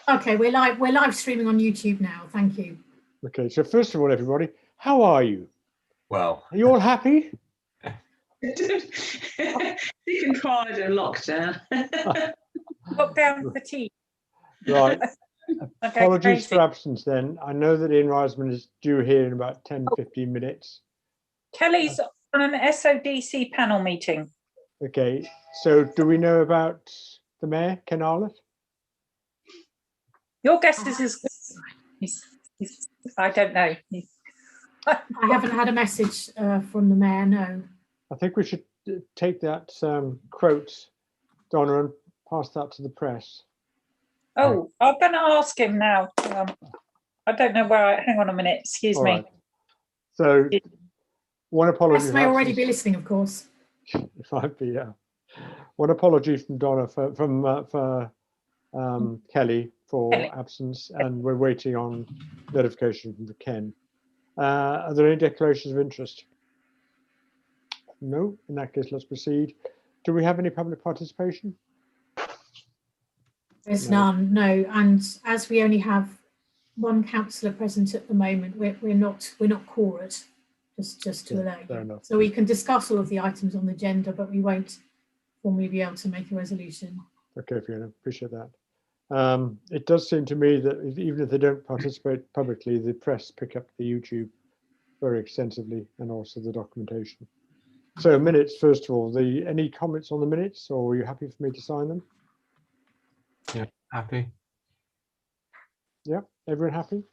Okay, we're live streaming on YouTube now. Thank you. Okay, so first of all, everybody, how are you? Well, Are you all happy? Sick and tired of lockdown. Lockdown fatigue. Right. Okay, Apologies crazy. for absence then. I know that Ian Reisman is due here in about 10, 15 minutes. Kelly's on an SODC panel meeting. Okay, so do we know about the mayor, Ken Arlott? Your guess is as good. I don't know. I haven't had a message from the mayor, no. I think we should take that quote, Donna, and pass that to the press. Oh, I'm going to ask him now. I don't know where hang on a minute, excuse All me. right. So, one apology. Press may already be listening, of course. It might be, yeah. One apology from Donna for Kelly for absence, and we're waiting on notification from the Ken. Are there any declarations of interest? No. In that case, let's proceed. Do we have any public participation? There's none, no. And as we only have one councillor present at the moment, we're not quorate, just to alert you. So we can discuss all of the items on the agenda, but we won't formally be able to make a resolution. Okay, Fiona, appreciate that. It does seem to me that even if they don't participate publicly, the press pick up the YouTube very extensively, and also the documentation. So minutes, first of all, any comments on the minutes, or are you happy for me to sign them? yeah, happy. Yeah, everyone happy?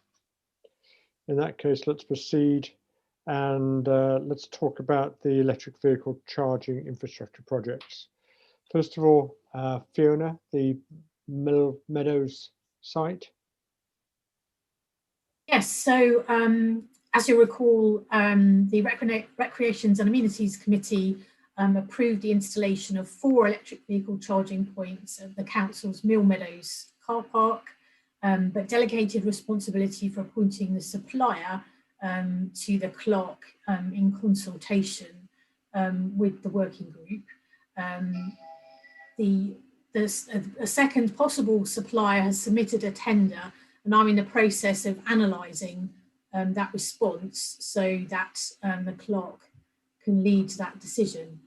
In that case, let's proceed and let's talk about the electric vehicle charging infrastructure projects. First of all, Fiona, the Mill Meadows site. Yes, so as you recall, the Recreations and Amenities Committee approved the installation of 4 electric vehicle charging points at the council's Mill Meadows car park, but delegated responsibility for appointing the supplier to the clerk in consultation with the working group. A second possible supplier has submitted a tender, and I'm in the process of analysing that response so that the clerk can lead that decision.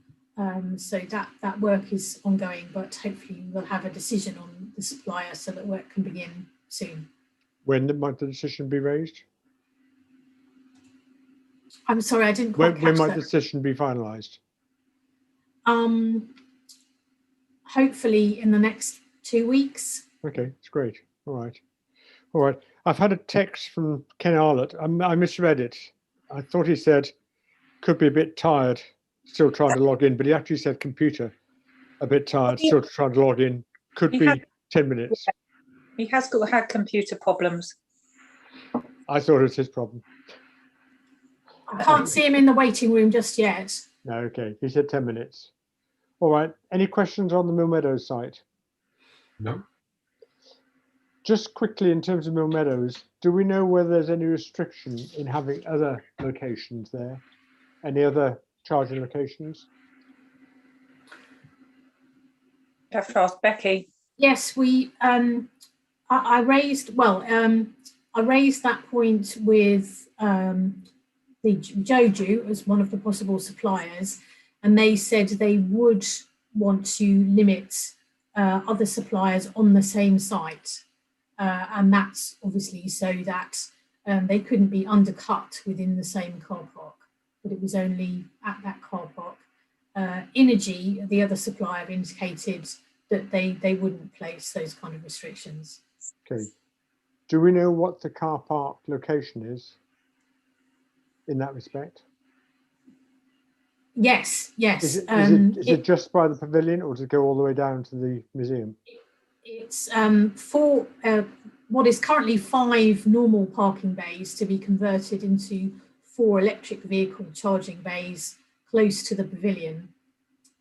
So that work is ongoing, but hopefully we'll have a decision on the supplier so that work can begin soon. When might the decision be raised? I'm sorry, I didn't quite catch that. When might the decision be finalised? Hopefully in the next 2 weeks. Okay, it's great. All right. All right. I've had a text from Ken Arlott. I misread it. I thought he said, could be a bit tired, still trying to log in, but he actually said computer, a bit tired, still trying to log in, could be 10 minutes. He has had computer problems. I thought it was his problem. I can't see him in the waiting room just yet. No, okay. He said 10 minutes. All right. Any questions on the Mill Meadows site? No. Just quickly, in terms of Mill Meadows, do we know whether there's any restriction in having other locations there? Any other charging locations? You have to ask Becky. Yes, I raised that point with the Joju as one of the possible suppliers, and they said they would want to limit other suppliers on the same site. And that's obviously so that they couldn't be undercut within the same car park, but it was only at that car park. Energy, the other supplier, have indicated that they wouldn't place those kind of restrictions. Okay. Do we know what the car park location is in that respect? Yes. Is it just by the pavilion, or does it go all the way down to the museum? It's for what is currently 5 normal parking bays to be converted into 4 electric vehicle charging bays close to the pavilion,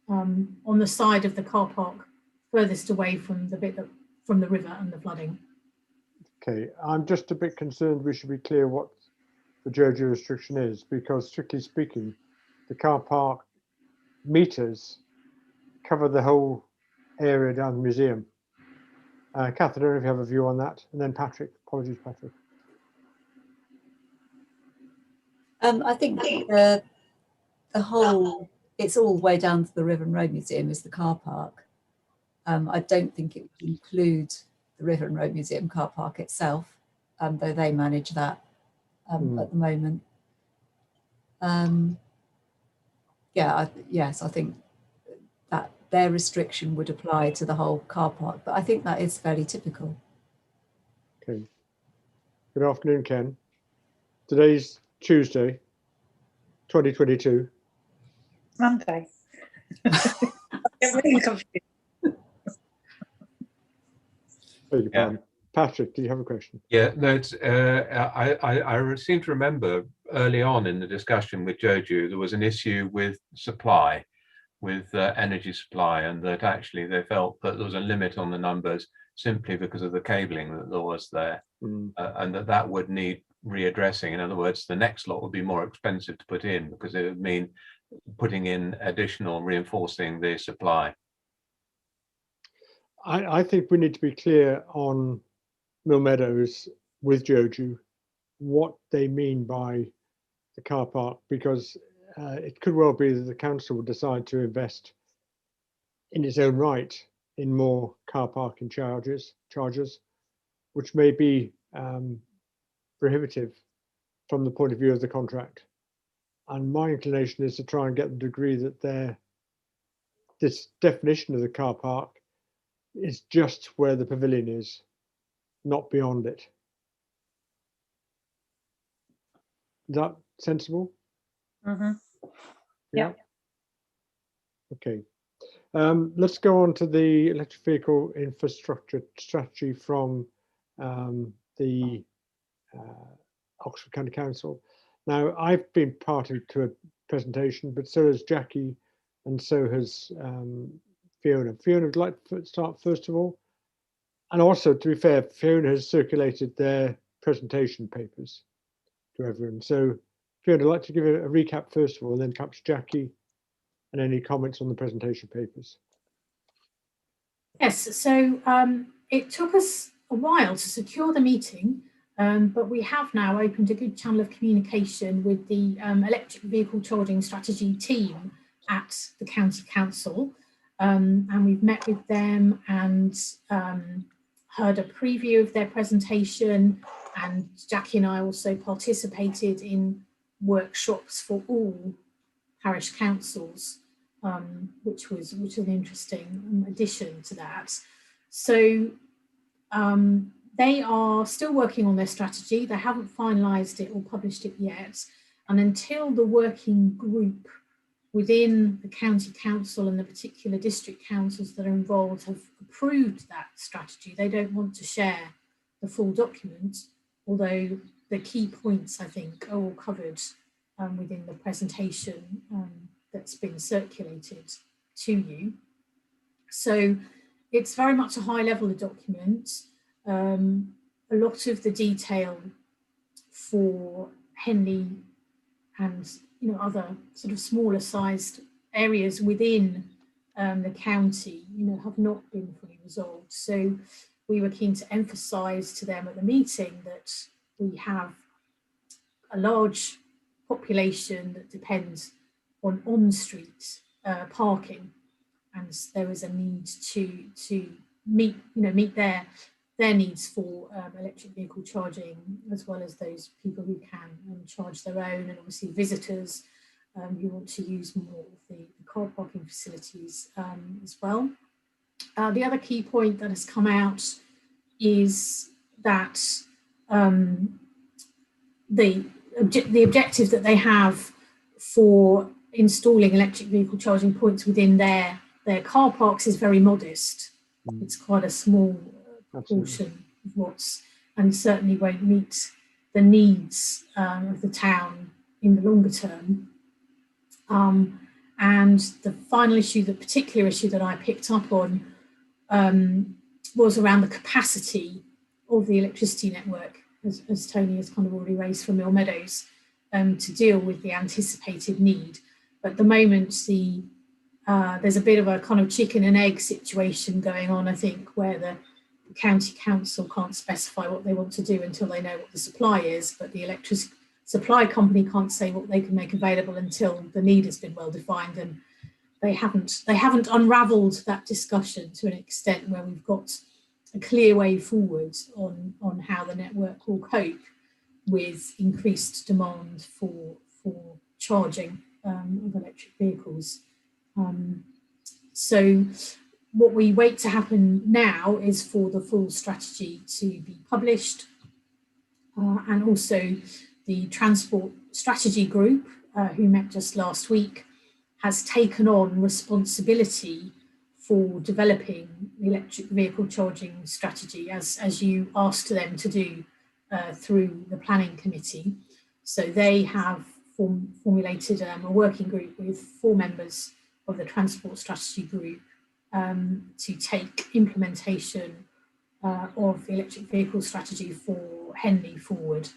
on the side of the car park furthest away from the bit from the river and the flooding. Okay, I'm just a bit concerned we should be clear what the Jojo restriction is, because strictly speaking, the car park meters cover the whole area down the museum. Kath, I don't know if you have a view on that. And then Patrick, apologies, Patrick. I think the whole, it's all the way down to the River and Road Museum is the car park. I don't think it would include the River and Road Museum car park itself, though they manage that at the moment. Yes, I think that their restriction would apply to the whole car park, but I think that is fairly typical. Okay. Good afternoon, Ken. Today's Tuesday, 2022. Monday. I'm really confused. Beg your pardon. Patrick, do you have a question? Yeah, no, it's, I seem to remember early on in the discussion with Joju, there was an issue with supply, with energy supply, and that actually they felt that there was a limit on the numbers simply because of the cabling that there was there, and that would need readdressing. In other words, the next lot would be more expensive to put in because it would mean putting in additional reinforcing the supply. I think we need to be clear on Mill Meadows with Joju what they mean by the car park, because it could well be that the council will decide to invest in its own right in more car parking charges, which may be prohibitive from the point of view of the contract. And my inclination is to try and get them to agree that this definition of the car park is just where the pavilion is, not beyond it. Is that sensible? Mm-hmm. Yeah. Okay. Let's go on to the electric vehicle infrastructure strategy from the Oxford County Council. Now, I've been party to a presentation, but so has Jackie, and so has Fiona. Fiona would like to start first of all. And also, to be fair, Fiona has circulated their presentation papers to everyone. So Fiona, I'd like to give a recap first of all, and then perhaps Jackie, and any comments on the presentation papers. Yes, so it took us a while to secure the meeting, but we have now opened a good channel of communication with the electric vehicle charging strategy team at the County Council. And we've met with them and heard a preview of their presentation, and Jackie and I also participated in workshops for all parish councils, which was an interesting addition to that. So they are still working on their strategy. They haven't finalised it or published it yet, and until the working group within the county council and the particular district councils that are involved have approved that strategy, they don't want to share the full document, although the key points, I think, are all covered within the presentation that's been circulated to you. So it's very much a high level of document. A lot of the detail for Henley and other sort of smaller sized areas within the county, have not been fully resolved. So we were keen to emphasise to them at the meeting that we have a large population that depends on on-street parking, and there is a need to meet their needs for electric vehicle charging, as well as those people who can charge their own, and obviously visitors who want to use more of the car parking facilities as well. The other key point that has come out is that the objective that they have for installing electric vehicle charging points within their car parks is very modest. It's quite a small proportion of what's, and certainly won't meet the needs of the town in the longer term. And the final issue, the particular issue that I picked up on was around the capacity of the electricity network, as Tony has kind of already raised from Mill Meadows, to deal with the anticipated need. But at the moment, there's a bit of a kind of chicken and egg situation going on, I think, where the the county council can't specify what they want to do until they know what the supply is, but the electricity supply company can't say what they can make available until the need has been well defined, and they haven't unravelled that discussion to an extent where we've got a clear way forward on how the network will cope with increased demand for charging of electric vehicles. So what we wait to happen now is for the full strategy to be published, and also the Transport Strategy Group, who met just last week, has taken on responsibility for developing the electric vehicle charging strategy, as you asked them to do through the planning committee. So they have formulated a working group with 4 members of the Transport Strategy Group to take implementation of the electric vehicle strategy for Henley forward.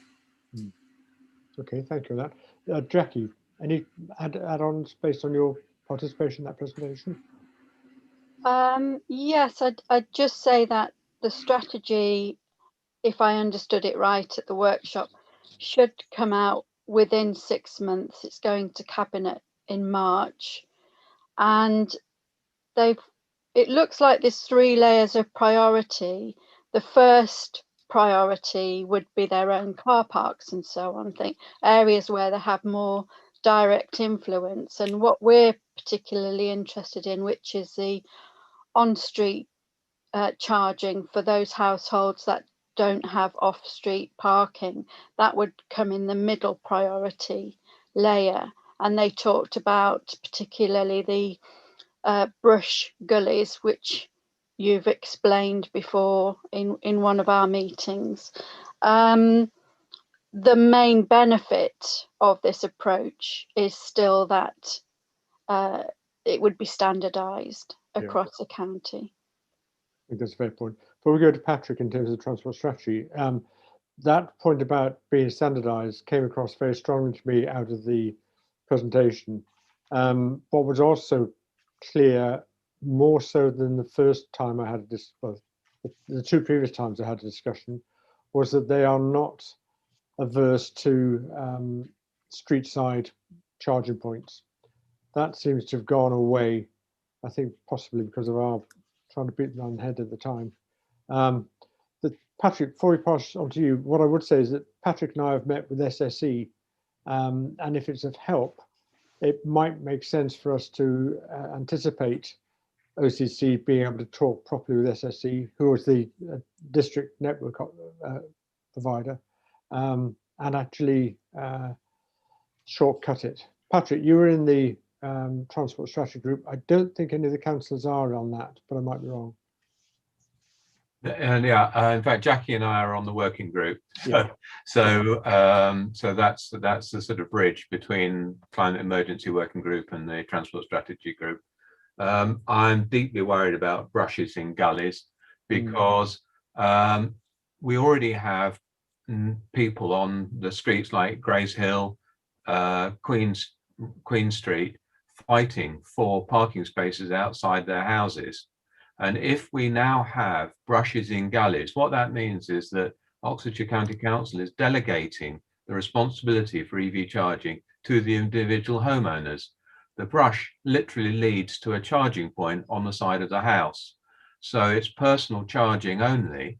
Okay, thank you for that. Jackie, any add-ons based on your participation in that presentation? Yes, I'd just say that the strategy, if I understood it right at the workshop, should come out within 6 months. It's going to Cabinet in March, and it looks like there's 3 layers of priority. The first priority would be their own car parks and so on, areas where they have more direct influence, and what we're particularly interested in, which is the on-street charging for those households that don't have off-street parking. That would come in the middle priority layer, and they talked about particularly the brush gullies, which you've explained before in one of our meetings. The main benefit of this approach is still that it would be standardised across the county. I think that's a fair point. Before we go to Patrick in terms of the transport strategy, that point about being standardised came across very strongly to me out of the presentation. What was also clear, more so than the first time I had this, well, the 2 previous times I had a discussion, was that they are not averse to street side charging points. That seems to have gone away, I think possibly because of our trying to beat them on the head at the time. Patrick, before we pass on to you, what I would say is that Patrick and I have met with SSE, and if it's of help, it might make sense for us to anticipate OCC being able to talk properly with SSE, who is the district network provider, and actually shortcut it. Patrick, you were in the Transport Strategy Group. I don't think any of the councillors are on that, but I might be wrong. And in fact, Jackie and I are on the working group. Yeah. So that's the sort of bridge between Climate Emergency Working Group and the Transport Strategy Group. I'm deeply worried about brushes in gullies because we already have people on the streets like Grays Hill, Queen Street, fighting for parking spaces outside their houses. And if we now have brushes in gullies, what that means is that Oxfordshire County Council is delegating the responsibility for EV charging to the individual homeowners. The brush literally leads to a charging point on the side of the house. So it's personal charging only.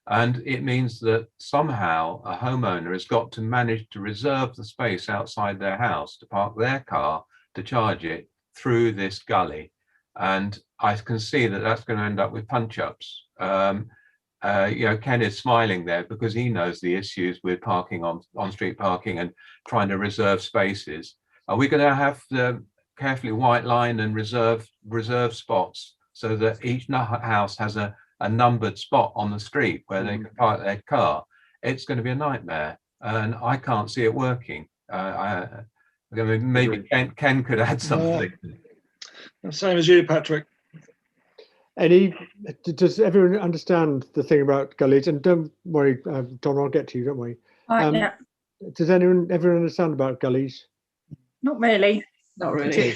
And it means that somehow a homeowner has got to manage to reserve the space outside their house to park their car to charge it through this gully. And I can see that that's going to end up with punch-ups. Ken is smiling there because he knows the issues with parking on-street parking and trying to reserve spaces. Are we going to have to carefully white line and reserve spots so that each house has a numbered spot on the street where they can park their car? It's going to be a nightmare, and I can't see it working. Maybe Ken could add something. Same as you, Patrick. Does everyone understand the thing about gullies? And don't worry, Don, I'll get to you, don't worry. Yeah. Does everyone understand about gullies? Not really. Not really.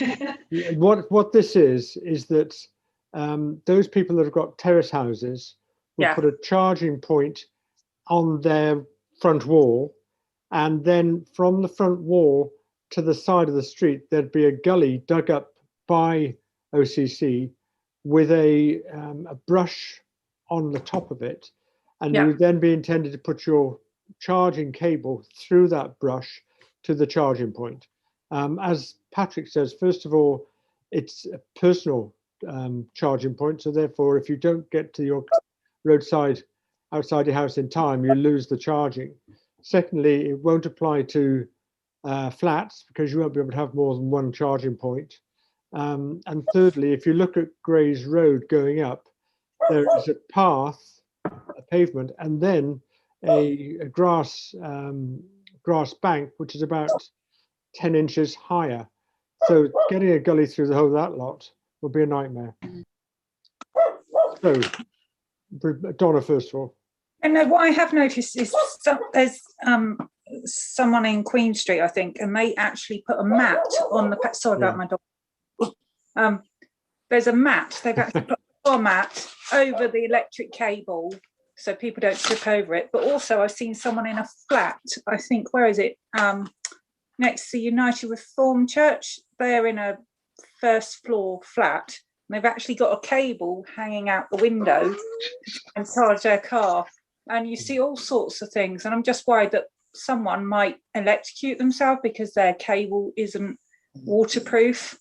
What this is that those people that have got terrace houses will put a charging point on their front wall, and then from the front wall to the side of the street, there'd be a gully dug up by OCC with a brush on the top of it, and you would then be intended to put your charging cable through that brush to the charging point. As Patrick says, first of all, it's a personal charging point, so therefore if you don't get to your roadside outside your house in time, you lose the charging. Secondly, it won't apply to flats because you won't be able to have more than one charging point. And thirdly, if you look at Grays Road going up, there is a path, a pavement, and then a grass bank, which is about 10 inches higher. So getting a gully through the whole of that lot will be a nightmare. So, Donna, first of all. And what I have noticed is there's someone in Queen Street, I think, and they actually put a mat on the. Sorry about my dog. There's a mat. They've actually put a mat over the electric cable so people don't trip over it. But also, I've seen someone in a flat. I think, where is it? Next to United Reformed Church. They're in a first floor flat. And they've actually got a cable hanging out the window and charge their car. And you see all sorts of things. And I'm just worried that someone might electrocute themselves because their cable isn't waterproof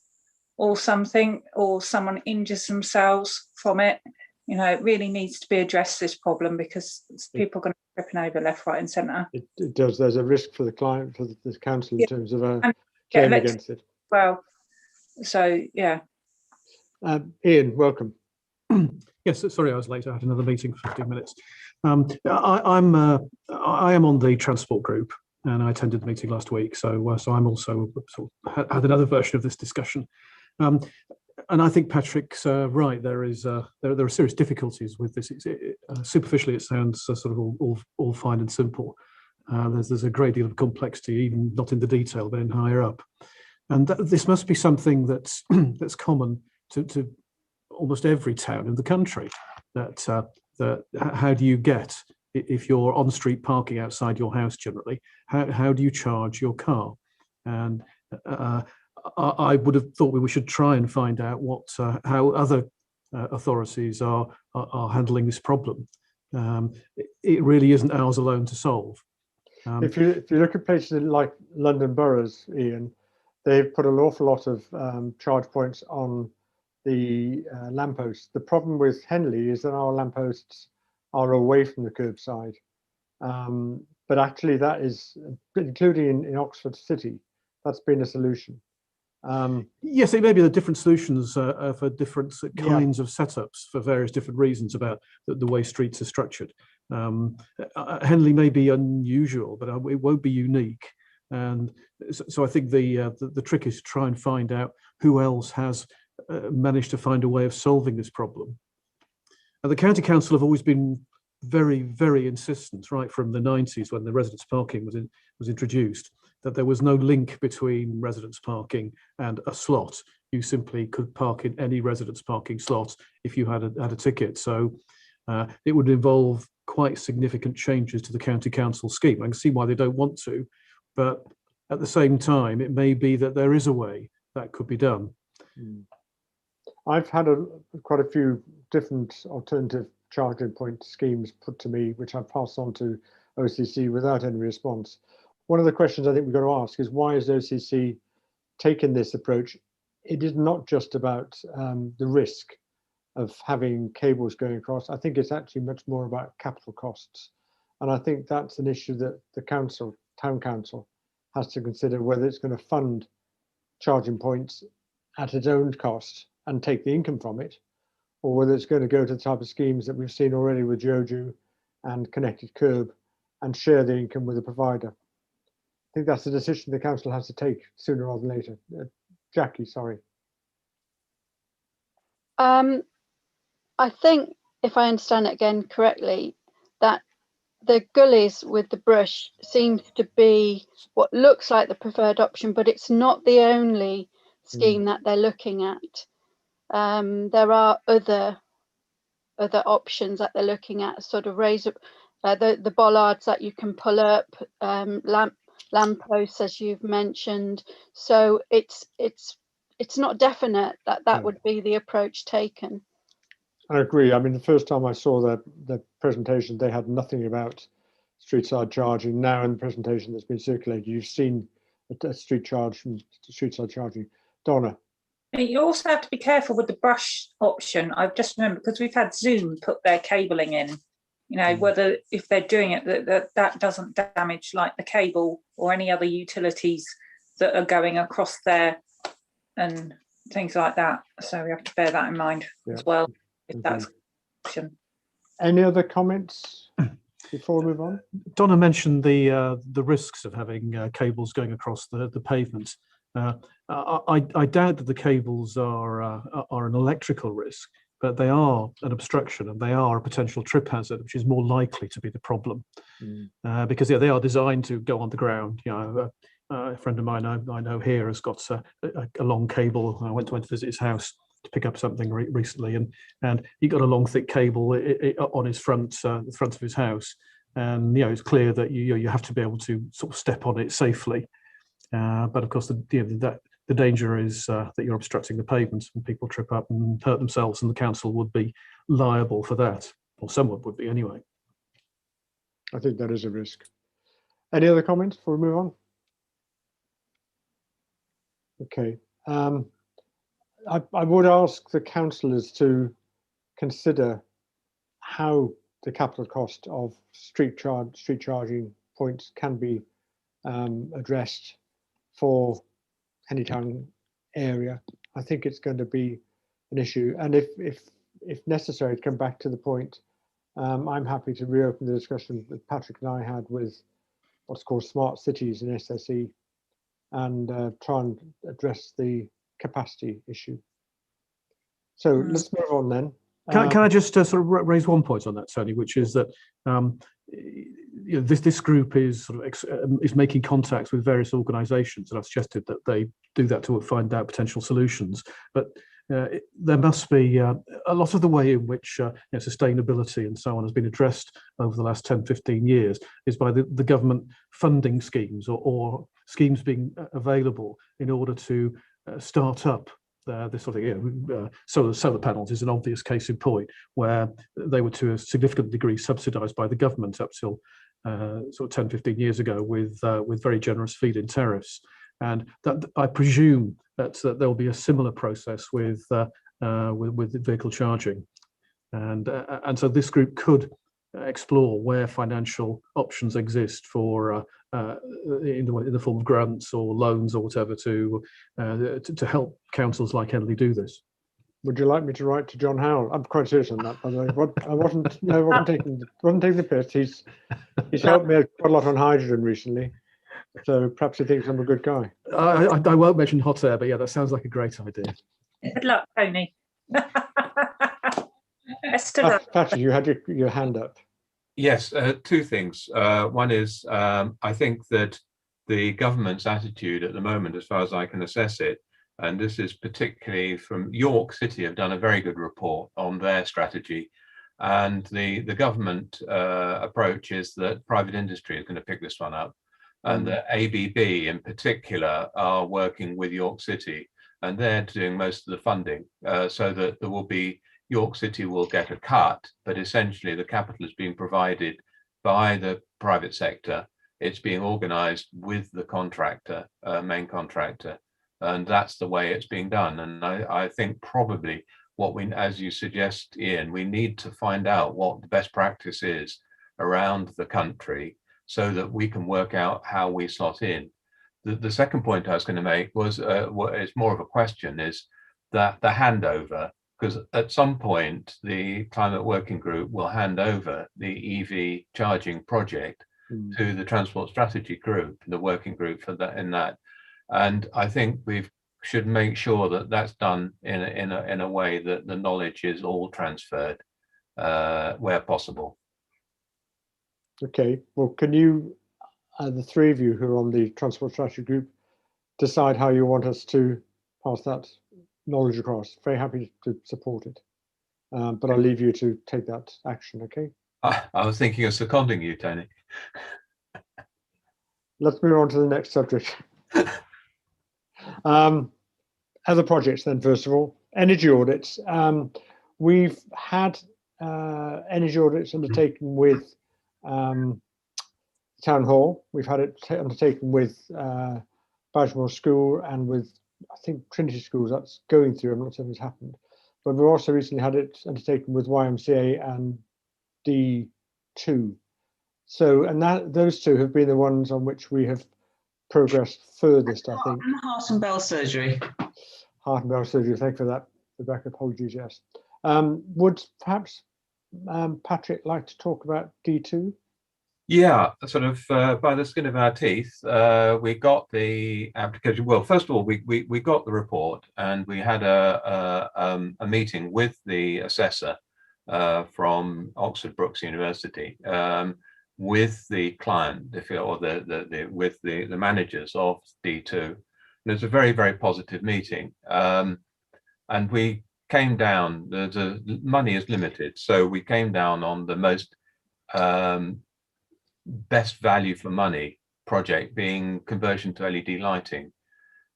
or something, or someone injures themselves from it. You know, it really needs to be addressed, this problem, because people are going to be tripping over left, right and centre. It does. There's a risk for the client, for the council in terms of a claim against it. Well, so, yeah. Ian, welcome. Yes, sorry I was late. I had another meeting for 15 minutes. I am on the transport group, and I attended the meeting last week. So I'm also had another version of this discussion. And I think Patrick's right. There are serious difficulties with this. Superficially, it sounds sort of all fine and simple. There's a great deal of complexity, even not in the detail, but in higher up. And this must be something that's that's common to almost every town in the country. That how do you get, if you're on street parking outside your house generally, how do you charge your car? And I would have thought we should try and find out how other authorities are handling this problem. It really isn't ours alone to solve. If you look at places like London boroughs, Ian, they've put an awful lot of charge points on the lampposts. The problem with Henley is that our lampposts are away from the curbside. But actually that is, including in Oxford City, that's been a solution. Yes, it may be the different solutions for different kinds of setups for various different reasons about the way streets are structured. Henley may be unusual, but it won't be unique. And so I think the trick is to try and find out who else has managed to find a way of solving this problem. And the County Council have always been very, very insistent, right from the 90s when the residence parking was introduced, that there was no link between residence parking and a slot. You simply could park in any residence parking slot if you had a ticket. So it would involve quite significant changes to the County Council scheme. I can see why they don't want to, but at the same time, it may be that there is a way that could be done. I've had quite a few different alternative charging point schemes put to me, which I've passed on to OCC without any response. One of the questions I think we've got to ask is, why has OCC taken this approach? It is not just about the risk of having cables going across. I think it's actually much more about capital costs. And I think that's an issue that the council, town council, has to consider, whether it's going to fund charging points at its own cost and take the income from it, or whether it's going to go to the type of schemes that we've seen already with Joju and Connected Curb and share the income with the provider. I think that's a decision the council has to take sooner rather than later. Jackie, sorry. I think, if I understand it again correctly, that the gullies with the brush seems to be what looks like the preferred option, but it's not the only scheme that they're looking at. There are other other options that they're looking at, sort of raise up the bollards that you can pull up, lampposts, as you've mentioned. So it's not definite that Yeah. would be the approach taken. I agree. I mean, the first time I saw the presentation, they had nothing about street side charging. Now in the presentation that's been circulated, you've seen a street side charging. Donna. You also have to be careful with the brush option. I've just remembered, because we've had Zoom put their cabling in, you know, whether if they're doing it that doesn't damage like the cable or any other utilities that are going across there and things like that. So we have to bear that in mind as well, if that's an option. Any other comments before we move on? Donna mentioned the risks of having cables going across the pavement. I doubt that the cables are an electrical risk, but they are an obstruction and they are a potential trip hazard, which is more likely to be the problem. Because they are designed to go on the ground. You know, a friend of mine I know here has got a long cable. I went to visit his house to pick up something recently, and he got a long thick cable on his the front of his house, and you know it's clear that you have to be able to sort of step on it safely. But of course, the danger is that you're obstructing the pavement and people trip up and hurt themselves, and the council would be liable for that, or someone would be anyway. I think that is a risk. Any other comments before we move on? Okay. I would ask the councillors to consider how the capital cost of street charging points can be addressed for Anytown area. I think it's going to be an issue, and if necessary, to come back to the point, I'm happy to reopen the discussion that Patrick and I had with what's called smart cities in SSE, and try and address the capacity issue. So let's move on then. Can I just sort of raise one point on that, Tony, which is that this group is sort of is making contacts with various organisations, and I've suggested that they do that to find out potential solutions. But there must be a lot of the way in which sustainability and so on has been addressed over the last 10, 15 years is by the government funding schemes or schemes being available in order to start up this sort of solar panels is an obvious case in point, where they were to a significant degree subsidised by the government up till sort of 10, 15 years ago with very generous feed-in tariffs. And that I presume that there will be a similar process with vehicle charging, and so this group could explore where financial options exist for in the form of grants or loans or whatever to help councils like Henley do this. Would you like me to write to John Howell? I'm quite serious on that, by the way. I wasn't taking the piss. He's helped me quite a lot on hydrogen recently, so perhaps he thinks I'm a good guy. I won't mention hot air, but yeah, that sounds like a great idea. Good luck, Tony. Patrick, you had your hand up. Yes, two things. One is I think that the government's attitude at the moment, as far as I can assess it, and this is particularly from York City, have done a very good report on their strategy. And the government approach is that private industry is going to pick this one up. And the ABB in particular are working with York City, and they're doing most of the funding, so that there will be York City will get a cut, but essentially the capital is being provided by the private sector. It's being organised with the contractor, main contractor, and that's the way it's being done. And I think probably what we, as you suggest, Ian, we need to find out what the best practice is around the country so that we can work out how we slot in. The second point I was going to make was what is more of a question, is that the handover. Because at some point, the Climate Working Group will hand over the EV charging project to the Transport Strategy Group, the working group for that. And I think we should make sure that that's done in a way that the knowledge is all transferred where possible. Okay. Well, can you, the three of you who are on the Transport Strategy Group, decide how you want us to pass that knowledge across? Very happy to support it. but I'll leave you to take that action, okay? I was thinking of seconding you, Tony. Let's move on to the next subject. Other projects then, first of all, energy audits. We've had energy audits undertaken with Town Hall. We've had it undertaken with Badgemore School and with, I think, Trinity Schools. That's going through. I'm not sure if it's happened. But we've also recently had it undertaken with YMCA and D2. So, and those two have been the ones on which we have progressed furthest, I think. And heart and bowel surgery. Heart and bowel surgery, thank you for that, Rebecca. Apologies, yes. Would perhaps Patrick like to talk about D2? Yeah, sort of by the skin of our teeth, we got the application. Well, first of all, we got the report, and we had a meeting with the assessor from Oxford Brookes University, with the client, if you, or with the managers of D2. And it was a very, very positive meeting, and we came down. The money is limited, so we came down on the most best value for money project being conversion to LED lighting.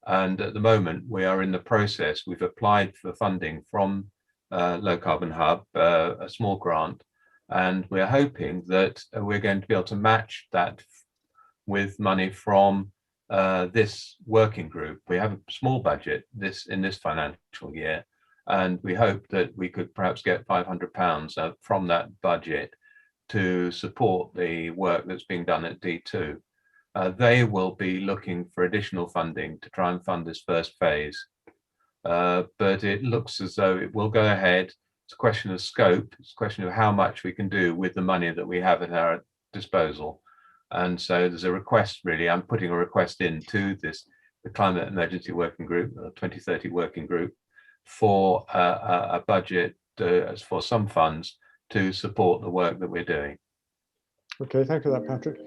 And at the moment we are in the process. We've applied for funding from Low Carbon Hub, a small grant, and we're hoping that we're going to be able to match that with money from this working group. We have a small budget in this financial year, and we hope that we could perhaps get £500 from that budget to support the work that's being done at D2. They will be looking for additional funding to try and fund this first phase. But it looks as though it will go ahead. It's a question of scope. It's a question of how much we can do with the money that we have at our disposal. And so there's a request, really. I'm putting a request into the Climate Emergency Working Group, the 2030 Working Group, for a budget for some funds to support the work that we're doing. Okay, thank you for that, Patrick.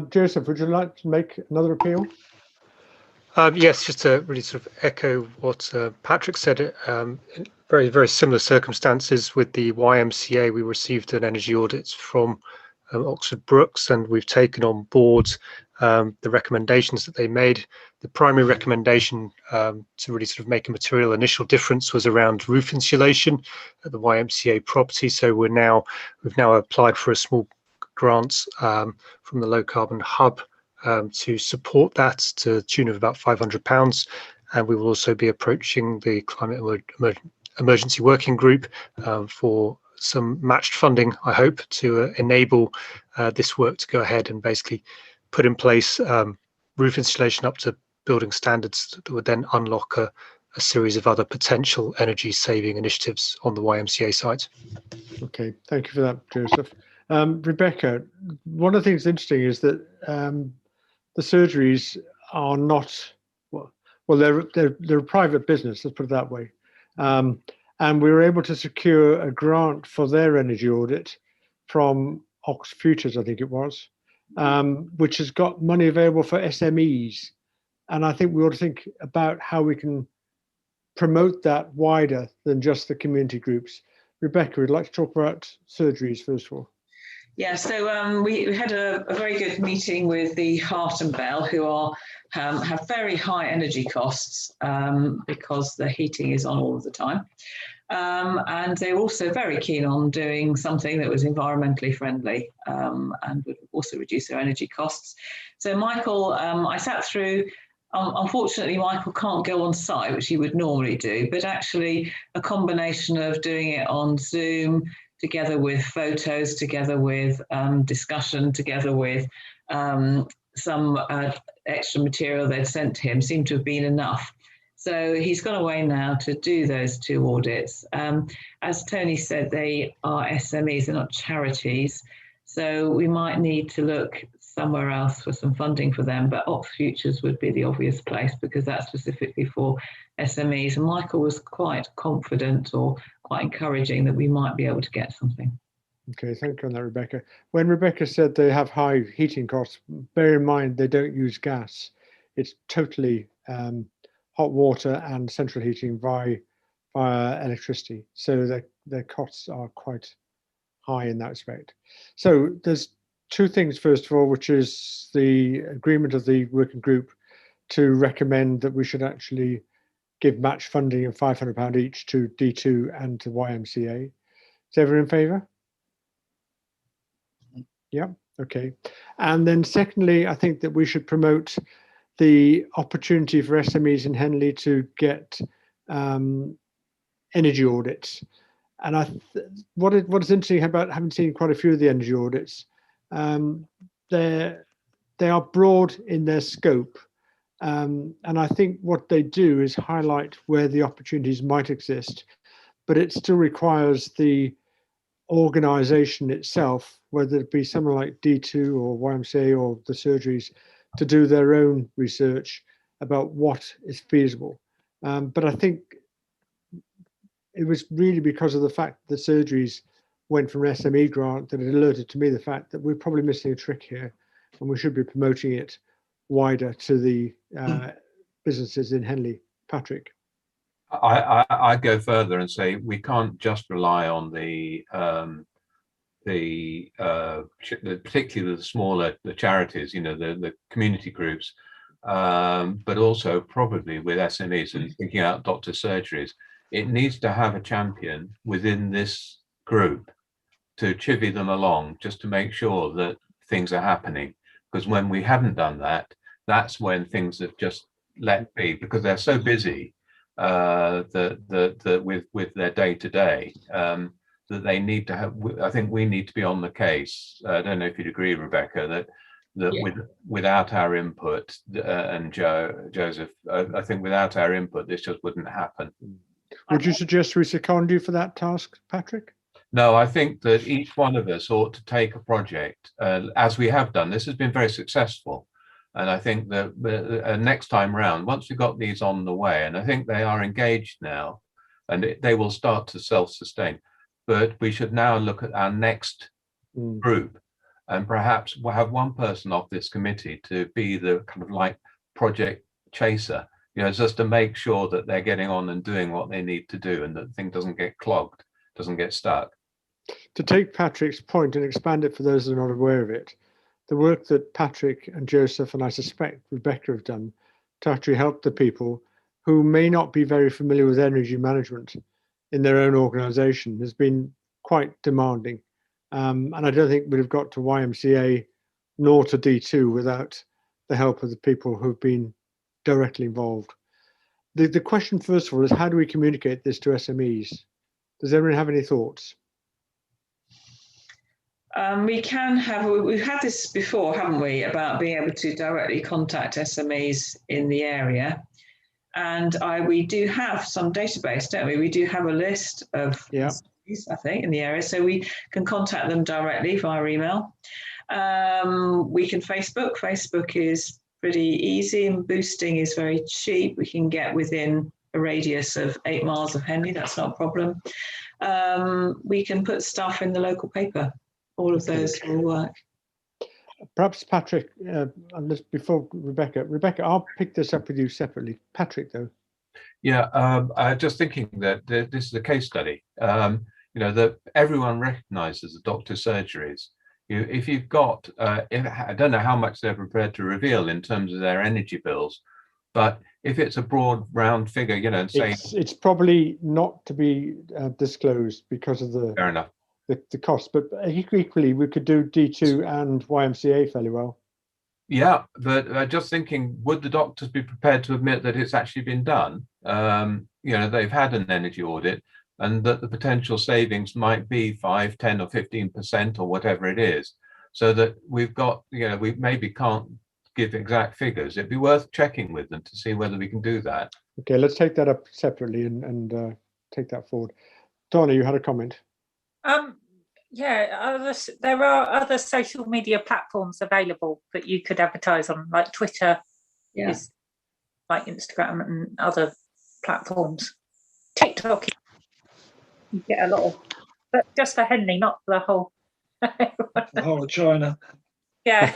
Joseph, would you like to make another appeal? Yes, just to really sort of echo what Patrick said. In very, very similar circumstances with the YMCA, we received an energy audit from Oxford Brookes, and we've taken on board the recommendations that they made. The primary recommendation to really sort of make a material initial difference was around roof insulation at the YMCA property. So we've now applied for a small grant from the Low Carbon Hub to support that to the tune of about £500, and we will also be approaching the Climate Emergency Working Group for some matched funding, I hope, to enable this work to go ahead and basically put in place roof insulation up to building standards that would then unlock a series of other potential energy saving initiatives on the YMCA site. Okay, thank you for that, Joseph. Rebecca, one of the things interesting is that the surgeries are not, well, they're a private business, let's put it that way. And we were able to secure a grant for their energy audit from Ox Futures, I think it was, which has got money available for SMEs. And I think we ought to think about how we can promote that wider than just the community groups. Rebecca, we'd like to talk about surgeries first of all. Yeah, so we had a very good meeting with the Heart and Bell, who have very high energy costs because the heating is on all of the time. And they're also very keen on doing something that was environmentally friendly and would also reduce their energy costs. So Michael, I sat through, unfortunately, Michael can't go on site, which he would normally do, but actually a combination of doing it on Zoom, together with photos, together with discussion, together with some extra material they'd sent to him, seemed to have been enough. So he's gone away now to do those two audits. As Tony said, they are SMEs, they're not charities. So we might need to look somewhere else for some funding for them, but Ox Futures would be the obvious place because that's specifically for SMEs. And Michael was quite confident or quite encouraging that we might be able to get something. Okay, thank you on that, Rebecca. When Rebecca said they have high heating costs, bear in mind they don't use gas. It's totally hot water and central heating via electricity. So their costs are quite high in that respect. So there's two things, first of all, which is the agreement of the working group to recommend that we should actually give match funding of £500 each to D2 and to YMCA. Is everyone in favour? Yeah, okay. And then secondly, I think that we should promote the opportunity for SMEs in Henley to get energy audits. And what is interesting about having seen quite a few of the energy audits, they are broad in their scope. And I think what they do is highlight where the opportunities might exist, but it still requires the organisation itself, whether it be someone like D2 or YMCA or the surgeries, to do their own research about what is feasible. But I think it was really because of the fact that the surgeries went from an SME grant that it alerted to me the fact that we're probably missing a trick here, and we should be promoting it wider to the businesses in Henley. Patrick. I go further and say we can't just rely on particularly the smaller charities, the community groups, but also probably with SMEs and thinking out doctor surgeries. It needs to have a champion within this group to chivvy them along, just to make sure that things are happening. Because when we haven't done that, that's when things have just let be, because they're so busy with their day-to-day, that they need to have. I think we need to be on the case. I don't know if you'd agree, Rebecca, that without our input, and Joseph, I think without our input, this just wouldn't happen. Would you suggest we second you for that task, Patrick? No, I think that each one of us ought to take a project, as we have done. This has been very successful. And I think that next time round, once we've got these on the way, and I think they are engaged now, and they will start to self-sustain, but we should now look at our next group, and perhaps we'll have one person off this committee to be the kind of like project chaser, just to make sure that they're getting on and doing what they need to do, and that the thing doesn't get clogged, doesn't get stuck. To take Patrick's point and expand it for those that are not aware of it, the work that Patrick and Joseph and I suspect Rebecca have done to actually help the people who may not be very familiar with energy management in their own organisation has been quite demanding. And I don't think we'd have got to YMCA nor to D2 without the help of the people who've been directly involved. The question, first of all, is how do we communicate this to SMEs? Does everyone have any thoughts? We've had this before, haven't we, about being able to directly contact SMEs in the area. And we do have some database, don't we? We do have a list of SMEs, I think, in the area. So we can contact them directly via email. We can Facebook. Facebook is pretty easy, and boosting is very cheap. We can get within a radius of 8 miles of Henley. That's not a problem. We can put stuff in the local paper. All of those will work. Perhaps Patrick, before Rebecca, I'll pick this up with you separately. Patrick, though. Yeah, just thinking that this is a case study. That everyone recognises the doctor surgeries. If you've got, I don't know how much they're prepared to reveal in terms of their energy bills, but if it's a broad round figure, and say it's probably not to be disclosed because of the fair enough. The cost, but equally we could do D2 and YMCA fairly well. Yeah, but just thinking, would the doctors be prepared to admit that it's actually been done? They've had an energy audit, and that the potential savings might be 5, 10 or 15% or whatever it is, so that we've got, we maybe can't give exact figures. It'd be worth checking with them to see whether we can do that. Okay, let's take that up separately and take that forward. Donna, you had a comment. There are other social media platforms available that you could advertise on, like Twitter, is like Instagram and other platforms. TikTok, you get a lot of, but just for Henley, not for the whole. The whole of China. Yeah.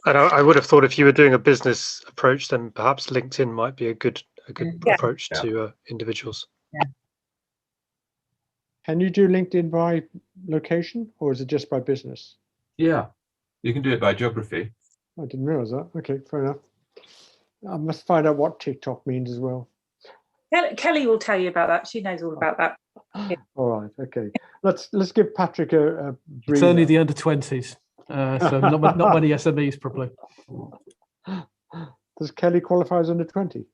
And I would have thought if you were doing a business approach, then perhaps LinkedIn might be a good approach to individuals. Yeah. Can you do LinkedIn by location, or is it just by business? Yeah, you can do it by geography. I didn't realize that. Okay, fair enough. I must find out what TikTok means as well. Kelly will tell you about that. She knows all about that. All right, okay. Let's give Patrick a It's only the under 20s, so not many SMEs probably. Does Kelly qualify as under 20?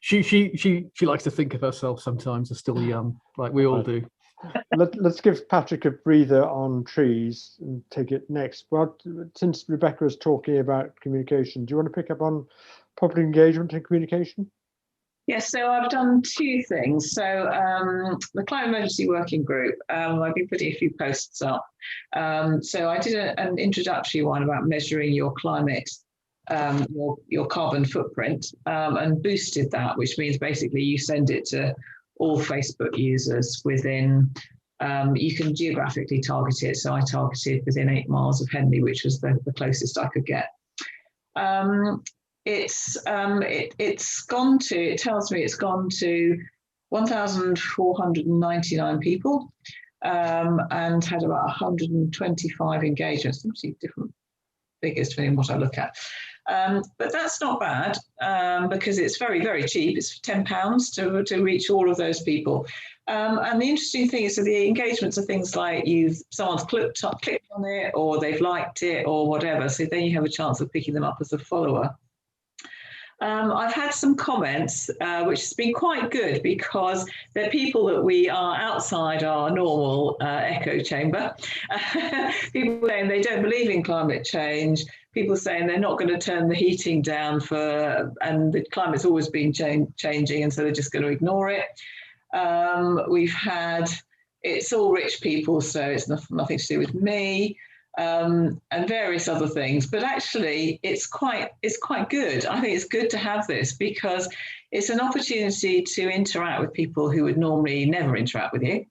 She likes to think of herself sometimes as still young, like we all do. Let's give Patrick a breather on trees and take it next. Well, since Rebecca is talking about communication, do you want to pick up on public engagement and communication? Yes, so I've done two things. So the Climate Emergency Working Group, I've been putting a few posts up. So I did an introductory one about measuring your climate, your carbon footprint, and boosted that, which means basically you send it to all Facebook users within, you can geographically target it. So I targeted within 8 miles of Henley, which was the closest I could get. It tells me it's gone to 1,499 people and had about 125 engagements. Obviously different figures depending on what I look at. But that's not bad because it's very, very cheap. It's £10 to reach all of those people. And the interesting thing is that the engagements are things like someone's clicked on it, or they've liked it, or whatever. So then you have a chance of picking them up as a follower. I've had some comments, which has been quite good because they're people that we are outside our normal echo chamber. People saying they don't believe in climate change. People saying they're not going to turn the heating down and the climate's always been changing, and so they're just going to ignore it. We've had, it's all rich people, so it's nothing to do with me. And various other things, but actually it's quite good. I think it's good to have this because it's an opportunity to interact with people who would normally never interact with you.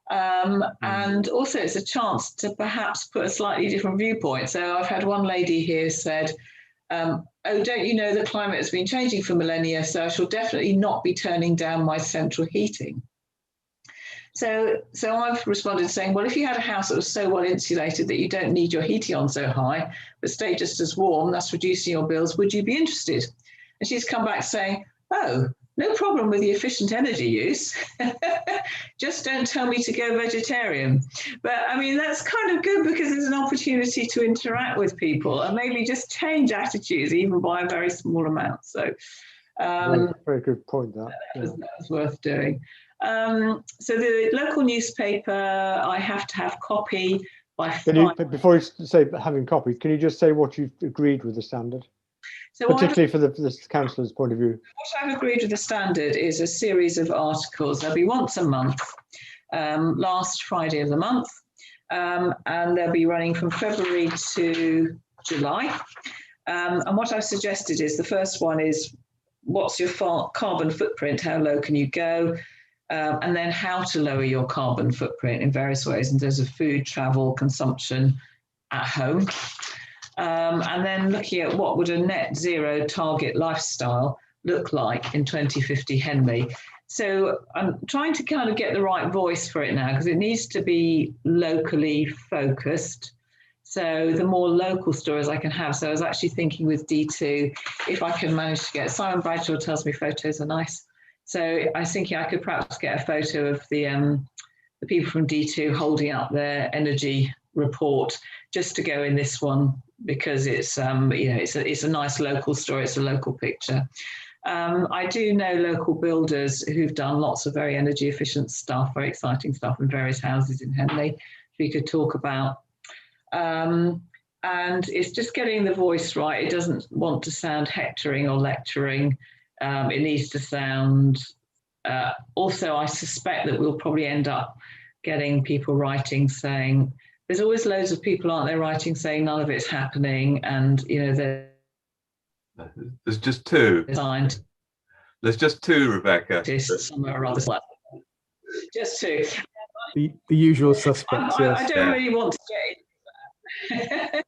And also it's a chance to perhaps put a slightly different viewpoint. So I've had one lady here said, oh, don't you know the climate has been changing for millennia, so I shall definitely not be turning down my central heating. So I've responded saying, well, if you had a house that was so well insulated that you don't need your heating on so high, but stay just as warm, that's reducing your bills, would you be interested? And she's come back saying, oh, no problem with the efficient energy use. Just don't tell me to go vegetarian. But I mean, that's kind of good because it's an opportunity to interact with people and maybe just change attitudes even by a very small amount. So very good point. That was worth doing. So the local newspaper, I have to have copy by before you say having copy, can you just say what you've agreed with the standard? So particularly for the councillor's point of view. What I've agreed with the standard is a series of articles. There'll be once a month, last Friday of the month, and they'll be running from February to July. And what I've suggested is the first one is, what's your carbon footprint? How low can you go? And then how to lower your carbon footprint in various ways in terms of food, travel, consumption at home. And then looking at what would a net zero target lifestyle look like in 2050 Henley. So I'm trying to kind of get the right voice for it now because it needs to be locally focused. So the more local stories I can have. So I was actually thinking with D2, if I can manage to get, Simon Bradshaw tells me photos are nice. So I was thinking I could perhaps get a photo of the people from D2 holding up their energy report just to go in this one because it's it's a nice local story. It's a local picture. I do know local builders who've done lots of very energy efficient stuff, very exciting stuff in various houses in Henley we could talk about. And it's just getting the voice right. It doesn't want to sound hectoring or lecturing. It needs to sound, also I suspect that we'll probably end up getting people writing saying, there's always loads of people, aren't there, writing saying none of it's happening, and there's just two. There's just two, Rebecca. Somewhere or other. Just two. The usual suspects. Yes. I don't really want to get into that.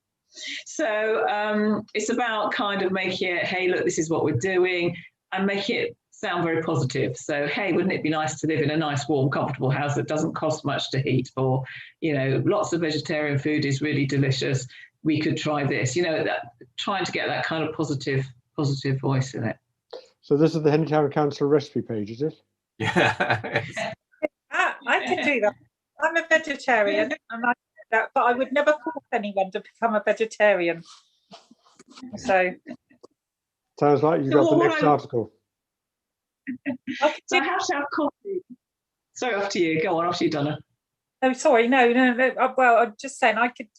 So it's about kind of making it, hey, look, this is what we're doing. and make it sound very positive. So, hey, wouldn't it be nice to live in a nice, warm, comfortable house that doesn't cost much to heat? Or, you know, lots of vegetarian food is really delicious. We could try this. You know, that trying to get that kind of positive voice in it. So this is the Henley Town Council recipe page, is it? Yeah. I could do that. I'm a vegetarian, and I do that, but I would never force anyone to become a vegetarian. So Sounds like you've got the next article. So I have to have coffee. Sorry, off to you. Go on, after you, Donna. Oh, sorry, no. Well, I'm just saying I could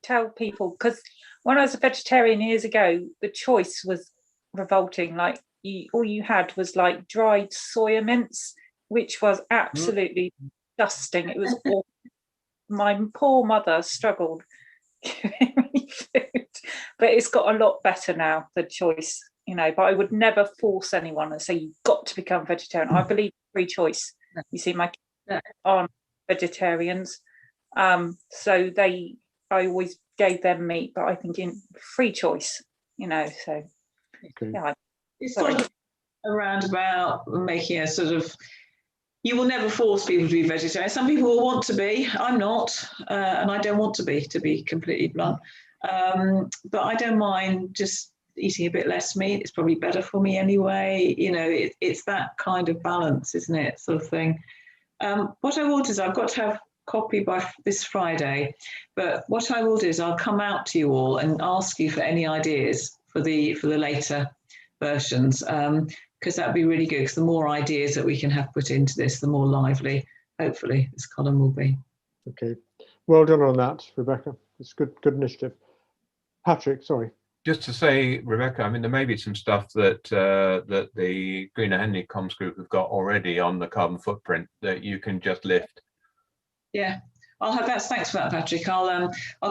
tell people, because when I was a vegetarian years ago, the choice was revolting. Like all you had was like dried soya mince, which was absolutely disgusting. It was awful. My poor mother struggled giving me food, but it's got a lot better now, the choice, you know. But I would never force anyone and say you've got to become vegetarian. I believe free choice. You see, my kids aren't vegetarians, so I always gave them meat, but I think in free choice, you know. So yeah, it's sort of around about making a sort of, you will never force people to be vegetarian. Some people will want to be. I'm not, and I don't want to be completely blunt. But I don't mind just eating a bit less meat. It's probably better for me anyway. You know, it's that kind of balance, isn't it? Sort of thing. What I will do is, I've got to have a copy by this Friday, but what I will do is I'll come out to you all and ask you for any ideas for the later versions, because that'd be really good, because the more ideas that we can have put into this, the more lively, hopefully, this column will be. Okay, well done on that, Rebecca. It's good initiative. Patrick, sorry. Just to say, Rebecca, I mean, there may be some stuff that that the Greener Henley Comms group have got already on the carbon footprint that you can just lift. Yeah, I'll have that. Thanks for that, Patrick. I'll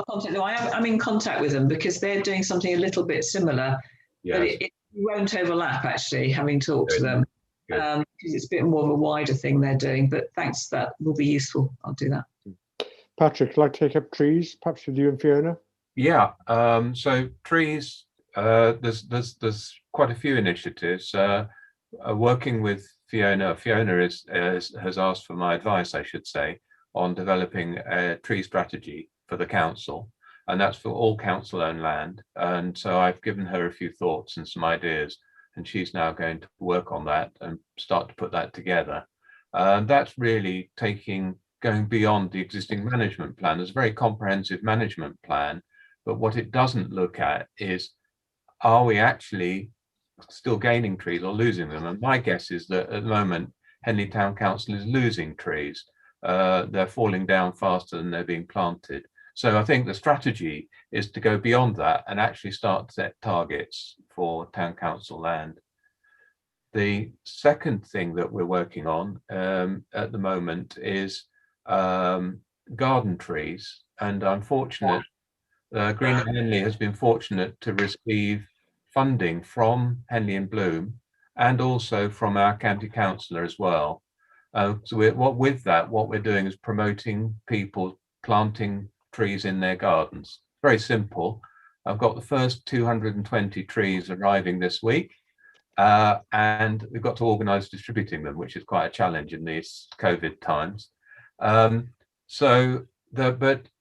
contact them. I'm in contact with them because they're doing something a little bit similar, but it won't overlap, actually, having talked to them, because it's a bit more of a wider thing they're doing. But thanks, that will be useful. I'll do that. Patrick, would you like to take up trees, perhaps with you and Fiona? Yeah, so trees, there's quite a few initiatives. Working with Fiona has asked for my advice, I should say, on developing a tree strategy for the council, and that's for all council-owned land. And so I've given her a few thoughts and some ideas, and she's now going to work on that and start to put that together. That's really going beyond the existing management plan. There's a very comprehensive management plan, but what it doesn't look at is, are we actually still gaining trees or losing them? And my guess is that at the moment, Henley Town Council is losing trees. They're falling down faster than they're being planted. So I think the strategy is to go beyond that and actually start to set targets for town council land. The second thing that we're working on at the moment is garden trees. And I'm fortunate, Greener Henley has been fortunate to receive funding from Henley and Bloom and also from our county councillor as well. So with that, what we're doing is promoting people planting trees in their gardens. Very simple. I've got the first 220 trees arriving this week, and we've got to organise distributing them, which is quite a challenge in these COVID times. But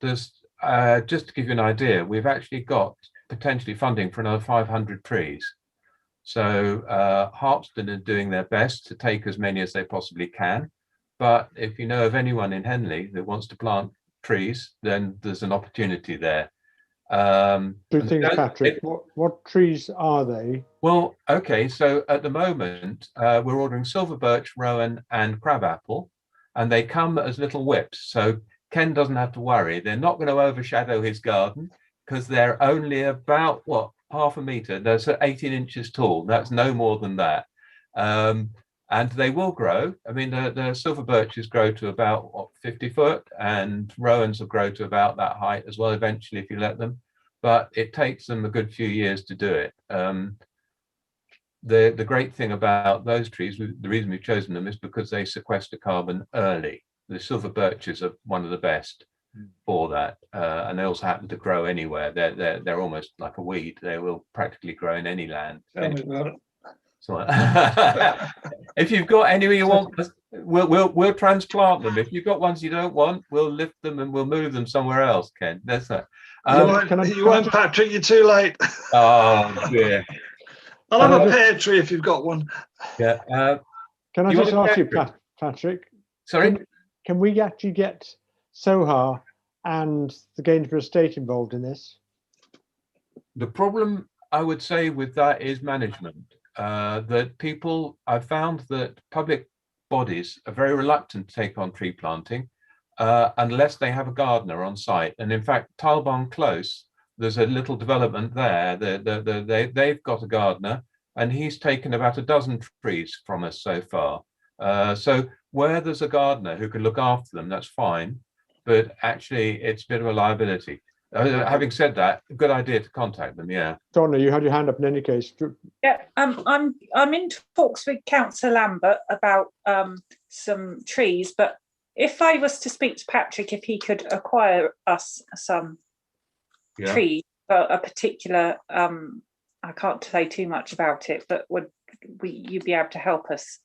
there's just to give you an idea, we've actually got potentially funding for another 500 trees. So Harpston are doing their best to take as many as they possibly can. But if you know of anyone in Henley that wants to plant trees, then there's an opportunity there. Two things, Patrick. What trees are they? Well, okay, so at the moment, we're ordering silver birch, rowan and crabapple, and they come as little whips. So Ken doesn't have to worry. They're not going to overshadow his garden because they're only about, what, half a metre. They're 18 inches tall. That's no more than that. And they will grow. I mean, the silver birches grow to about, what, 50 foot, and rowans will grow to about that height as well eventually if you let them. But it takes them a good few years to do it. The great thing about those trees, the reason we've chosen them is because they sequester carbon early. The silver birches are one of the best for that, and they also happen to grow anywhere. They're almost like a weed. They will practically grow in any land. Tell me about it. So, if you've got any you want, we'll transplant them. If you've got ones you don't want, we'll lift them and we'll move them somewhere else, Ken. That's that. You won't, Patrick, you're too late. Oh dear. I'll have a pear tree if you've got one. Yeah. Can I just ask you, Patrick? Sorry? Can we actually get Sohar and the Gainsborough Estate involved in this? The problem I would say with that is management. I've found that public bodies are very reluctant to take on tree planting unless they have a gardener on site. And in fact, Tilebond Close, there's a little development there. They've got a gardener and he's taken about a dozen trees from us so far. So where there's a gardener who can look after them, that's fine. But actually, it's a bit of a liability. Having said that, a good idea to contact them. Yeah. Donna, you had your hand up in any case. Yeah, I'm in talks with Councillor Lambert about some trees, but if I was to speak to Patrick, if he could acquire us some trees for a particular, I can't say too much about it, but would you be able to help us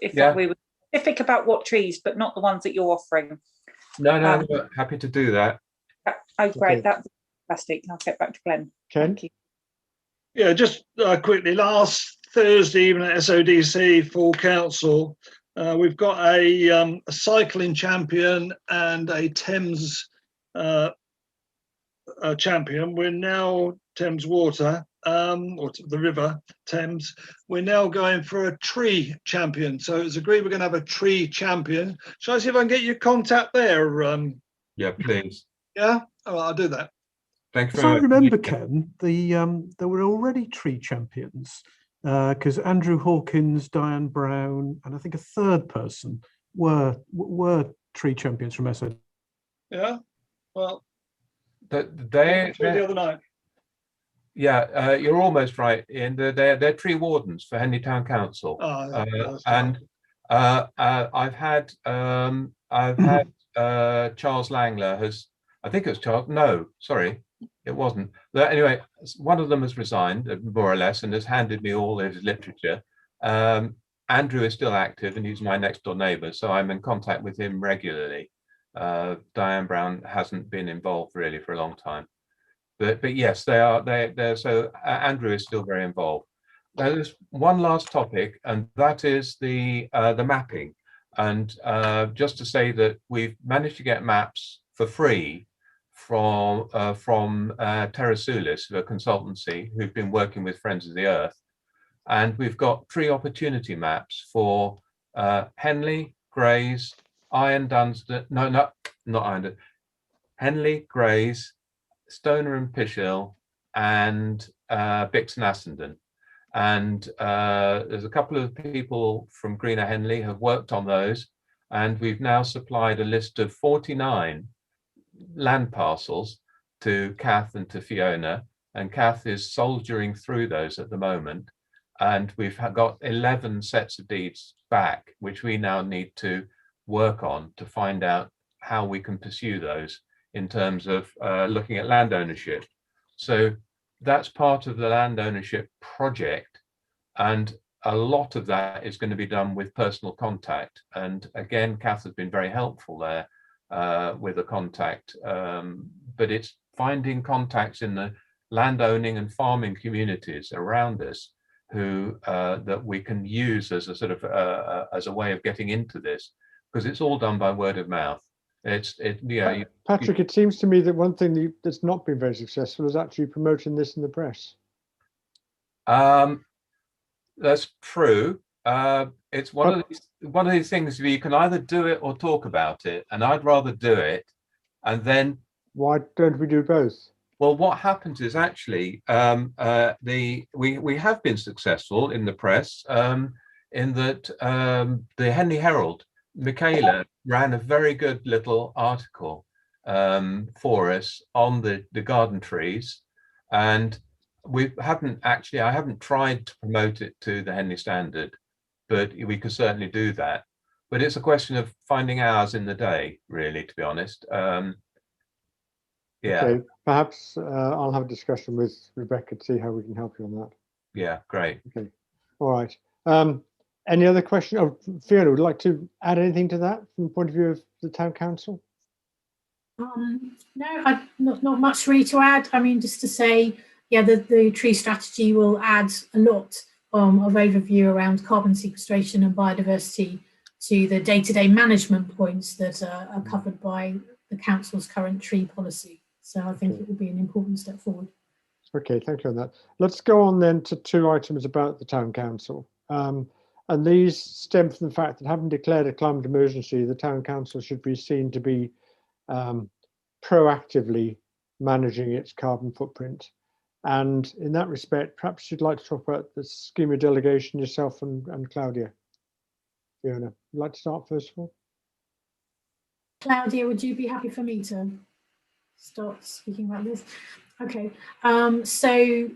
if we were specific about what trees, but not the ones that you're offering? No, happy to do that. Oh, great. That's fantastic. I'll get back to Glenn. Ken? Thank you. Yeah, just quickly, last Thursday evening at SODC full council, we've got a cycling champion and a Thames champion. We're now Thames Water, or the River Thames. We're now going for a tree champion. So it's agreed we're going to have a tree champion. Shall I see if I can get your contact there? Yeah, please. Yeah, I'll do that. Thanks If very I much. remember, Ken, there were already tree champions because Andrew Hawkins, Diane Brown, and I think a third person were tree champions from SO. Yeah, well, the other night. Yeah, you're almost right. And they're tree wardens for Henley Town Council. And I've had Charles Langler I think it was Charles. No, sorry, it wasn't. But anyway, one of them has resigned more or less and has handed me all his literature. Andrew is still active and he's my next door neighbour, so I'm in contact with him regularly. Diane Brown hasn't been involved really for a long time. But yes, they're so Andrew is still very involved. There's one last topic, and that is the mapping. And just to say that we've managed to get maps for free from Terrasulis, a consultancy who've been working with Friends of the Earth, and we've got tree opportunity maps for Henley, Grays, Iron Dunstan. No, not Iron. Henley, Grays, Stoner and Pishill, and Bix and Assendon. And there's a couple of people from Greener Henley have worked on those, and we've now supplied a list of 49 land parcels to Kath and to Fiona, and Kath is soldiering through those at the moment. And we've got 11 sets of deeds back, which we now need to work on to find out how we can pursue those in terms of looking at land ownership. So that's part of the land ownership project. And a lot of that is going to be done with personal contact. And again, Kath has been very helpful there with a contact, but it's finding contacts in the land owning and farming communities around us who that we can use as a sort of as a way of getting into this, because it's all done by word of mouth. Patrick, it seems to me that one thing that's not been very successful is actually promoting this in the press. That's true. It's one of these things where you can either do it or talk about it, and I'd rather do it. And then why don't we do both? Well, what happens is actually we have been successful in the press in that the Henley Herald, Michaela, ran a very good little article for us on the garden trees, and I haven't tried to promote it to the Henley Standard, but we could certainly do that. But it's a question of finding hours in the day, really, to be honest. Yeah. Okay, perhaps I'll have a discussion with Rebecca to see how we can help you on that. Yeah, great. Okay, all right. Any other question? Oh, Fiona, would you like to add anything to that from the point of view of the town council? No, not much really to add. I mean, just to say, yeah, the tree strategy will add a lot of overview around carbon sequestration and biodiversity to the day-to-day management points that are covered by the council's current tree policy. So I think it will be an important step forward. Okay, thank you on that. Let's go on then to 2 items about the town council. And these stem from the fact that, having declared a climate emergency, the town council should be seen to be proactively managing its carbon footprint. And in that respect, perhaps you'd like to talk about the scheme of delegation yourself and Claudia. Fiona, you'd like to start first of all? Claudia, would you be happy for me to start speaking about this? Okay, so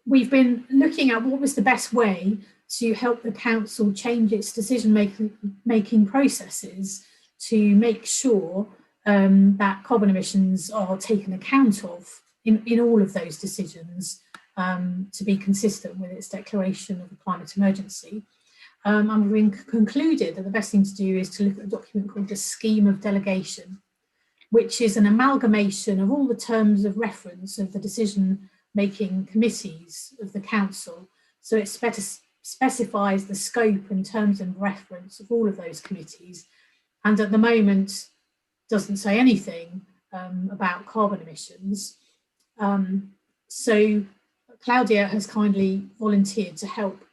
we've been looking at what was the best way to help the council change its decision-making processes to make sure that carbon emissions are taken account of in all of those decisions to be consistent with its declaration of a climate emergency. And we've concluded that the best thing to do is to look at a document called the Scheme of Delegation, which is an amalgamation of all the terms of reference of the decision-making committees of the council. So it specifies the scope and terms of reference of all of those committees, and at the moment doesn't say anything about carbon emissions. So Claudia has kindly volunteered to help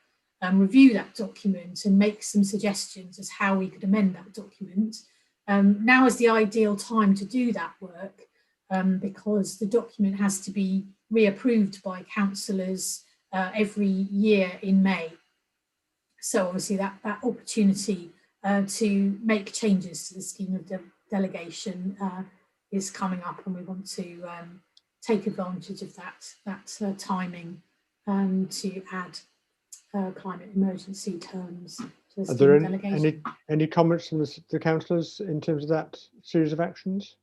review that document and make some suggestions as how we could amend that document. Now is the ideal time to do that work because the document has to be reapproved by councillors every year in May. So obviously that opportunity to make changes to the scheme of delegation is coming up, and we want to take advantage of that timing to add climate emergency terms to the scheme of delegation. Any comments from the councillors in terms of that series of actions?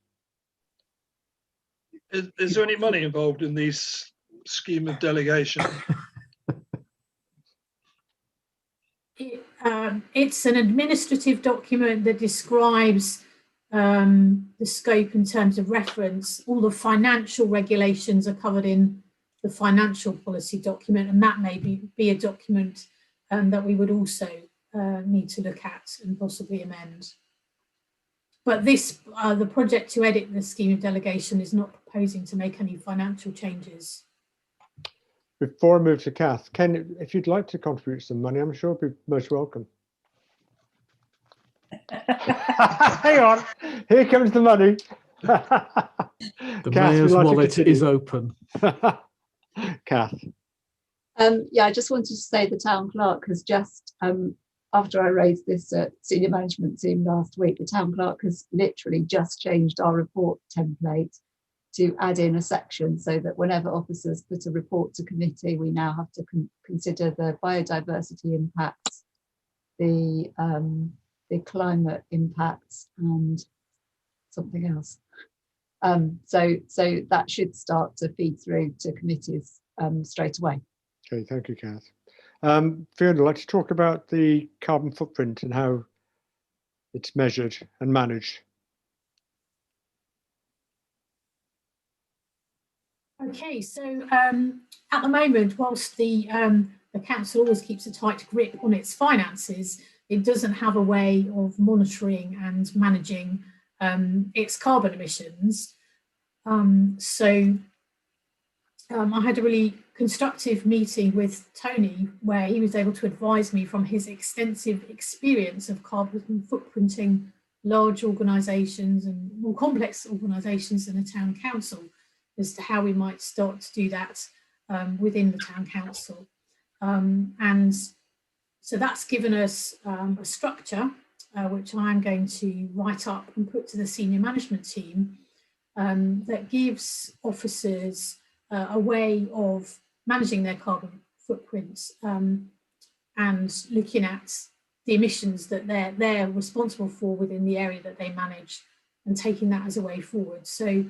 Is there any money involved in these scheme of delegation? It's an administrative document that describes the scope in terms of reference. All the financial regulations are covered in the financial policy document, and that may be a document that we would also need to look at and possibly amend. But this, the project to edit the scheme of delegation is not proposing to make any financial changes. Before I move to Kath, Ken, if you'd like to contribute some money, I'm sure it'd be most welcome. Hang on, here comes the money. The mayor's wallet is open. Kath. Yeah, I just wanted to say the town clerk has just, after I raised this at senior management team last week, the town clerk has literally just changed our report template to add in a section so that whenever officers put a report to committee, we now have to consider the biodiversity impacts, the climate impacts, and something else. So that should start to feed through to committees straight away. Okay, thank you, Kath. Fiona, I'd like to talk about the carbon footprint and how it's measured and managed. Okay, so at the moment, whilst the council always keeps a tight grip on its finances, it doesn't have a way of monitoring and managing its carbon emissions. I had a really constructive meeting with Tony where he was able to advise me from his extensive experience of carbon footprinting large organisations and more complex organisations than a town council as to how we might start to do that within the town council. And so that's given us a structure which I'm going to write up and put to the senior management team that gives officers a way of managing their carbon footprints and looking at the emissions that they're responsible for within the area that they manage and taking that as a way forward. So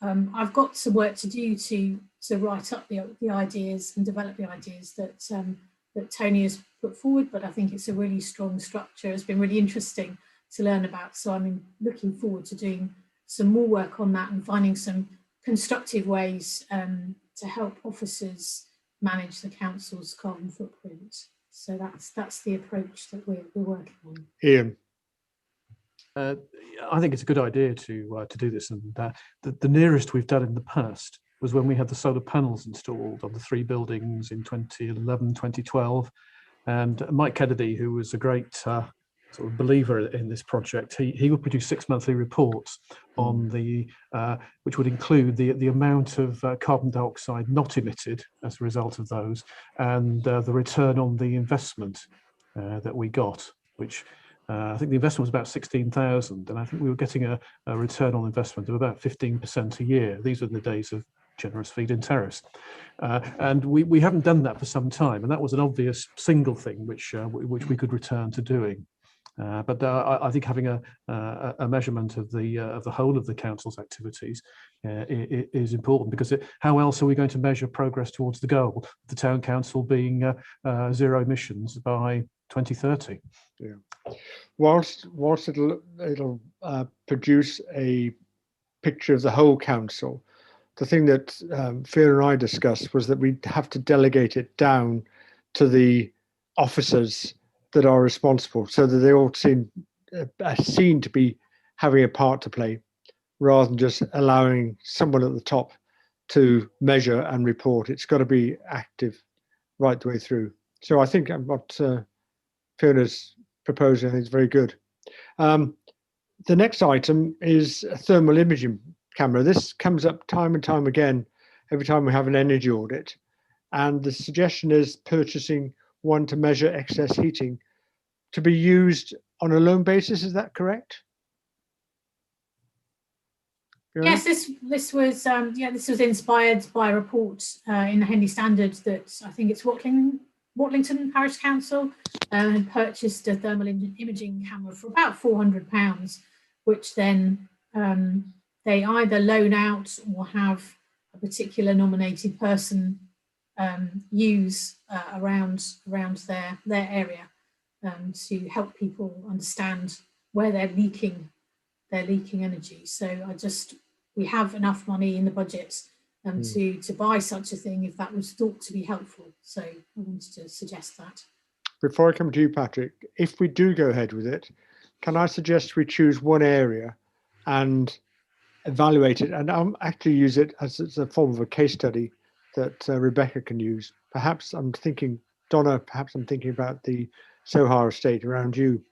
I've got some work to do to write up the ideas and develop the ideas that that Tony has put forward, but I think it's a really strong structure. It's been really interesting to learn about. So I'm looking forward to doing some more work on that and finding some constructive ways to help officers manage the council's carbon footprint. So that's the approach that we're working on. Ian. I think it's a good idea to do this, and the nearest we've done in the past was when we had the solar panels installed on the 3 buildings in 2011, 2012, and Mike Kennedy, who was a great sort of believer in this project, he would produce 6 monthly reports on the which would include the amount of carbon dioxide not emitted as a result of those, and the return on the investment that we got, which I think the investment was about 16,000, and I think we were getting a return on investment of about 15% a year. These are the days of generous feed-in tariffs, and we haven't done that for some time, and that was an obvious single thing which we could return to doing. But I think having a measurement of the whole of the council's activities is important, because how else are we going to measure progress towards the goal, the town council being zero emissions by 2030? Yeah. Whilst it'll produce a picture of the whole council, the thing that Fiona and I discussed was that we have to delegate it down to the officers that are responsible, so that they all are seen to be having a part to play, rather than just allowing someone at the top to measure and report. It's got to be active right the way through. So I think what Fiona's proposing is very good. The next item is a thermal imaging camera. This comes up time and time again every time we have an energy audit, and the suggestion is purchasing one to measure excess heating to be used on a loan basis. Is that correct? Fiona? Yes, this was inspired by a report in the Henley Standard that I think it's Watlington Parish Council had purchased a thermal imaging camera for about £400, which then they either loan out or have a particular nominated person use around their area to help people understand where they're leaking energy. So we have enough money in the budget to buy such a thing if that was thought to be helpful. So I wanted to suggest that. Before I come to you, Patrick, if we do go ahead with it, can I suggest we choose one area and evaluate it, and actually use it as a form of a case study that Rebecca can use? Perhaps I'm thinking, Donna, about the Sohar estate around you,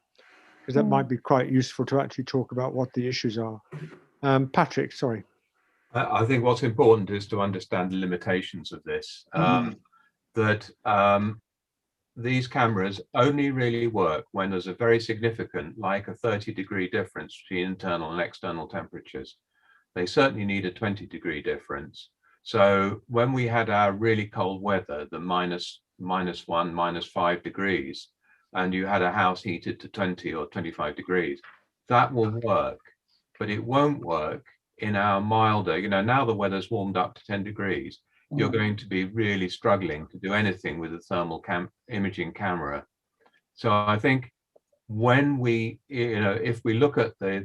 because that might be quite useful to actually talk about what the issues are. Patrick, sorry. I think what's important is to understand the limitations of this, that these cameras only really work when there's a very significant, like a 30-degree difference between internal and external temperatures. They certainly need a 20-degree difference. So when we had our really cold weather, the -1, -5 degrees, and you had a house heated to 20 or 25 degrees, that will work, but it won't work in our milder, now the weather's warmed up to 10 degrees, you're going to be really struggling to do anything with a thermal imaging camera. So I think when we, if we look at the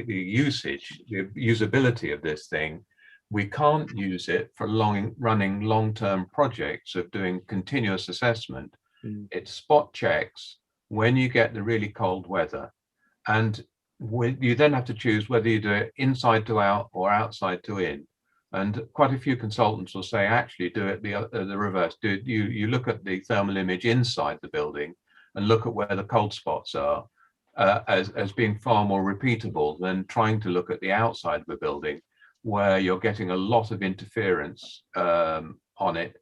usage, the usability of this thing, we can't use it for running long-term projects of doing continuous assessment. It spot checks when you get the really cold weather, and you then have to choose whether you do it inside to out or outside to in. And quite a few consultants will say, actually do it the reverse. You look at the thermal image inside the building and look at where the cold spots are as being far more repeatable than trying to look at the outside of the building, where you're getting a lot of interference on it.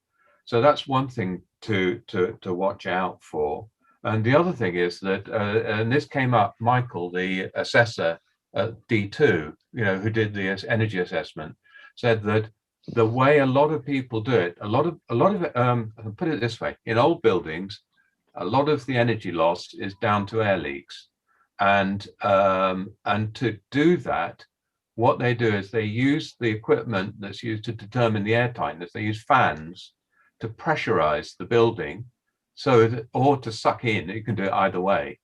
So that's one thing to watch out for. And the other thing is that, and this came up, Michael, the assessor at D2, who did the energy assessment, said that the way a lot of people do it, a lot of it, I'll put it this way, in old buildings, a lot of the energy loss is down to air leaks. And to do that, what they do is they use the equipment that's used to determine the air tightness. They use fans to pressurize the building so that, or to suck in. You can do it either way.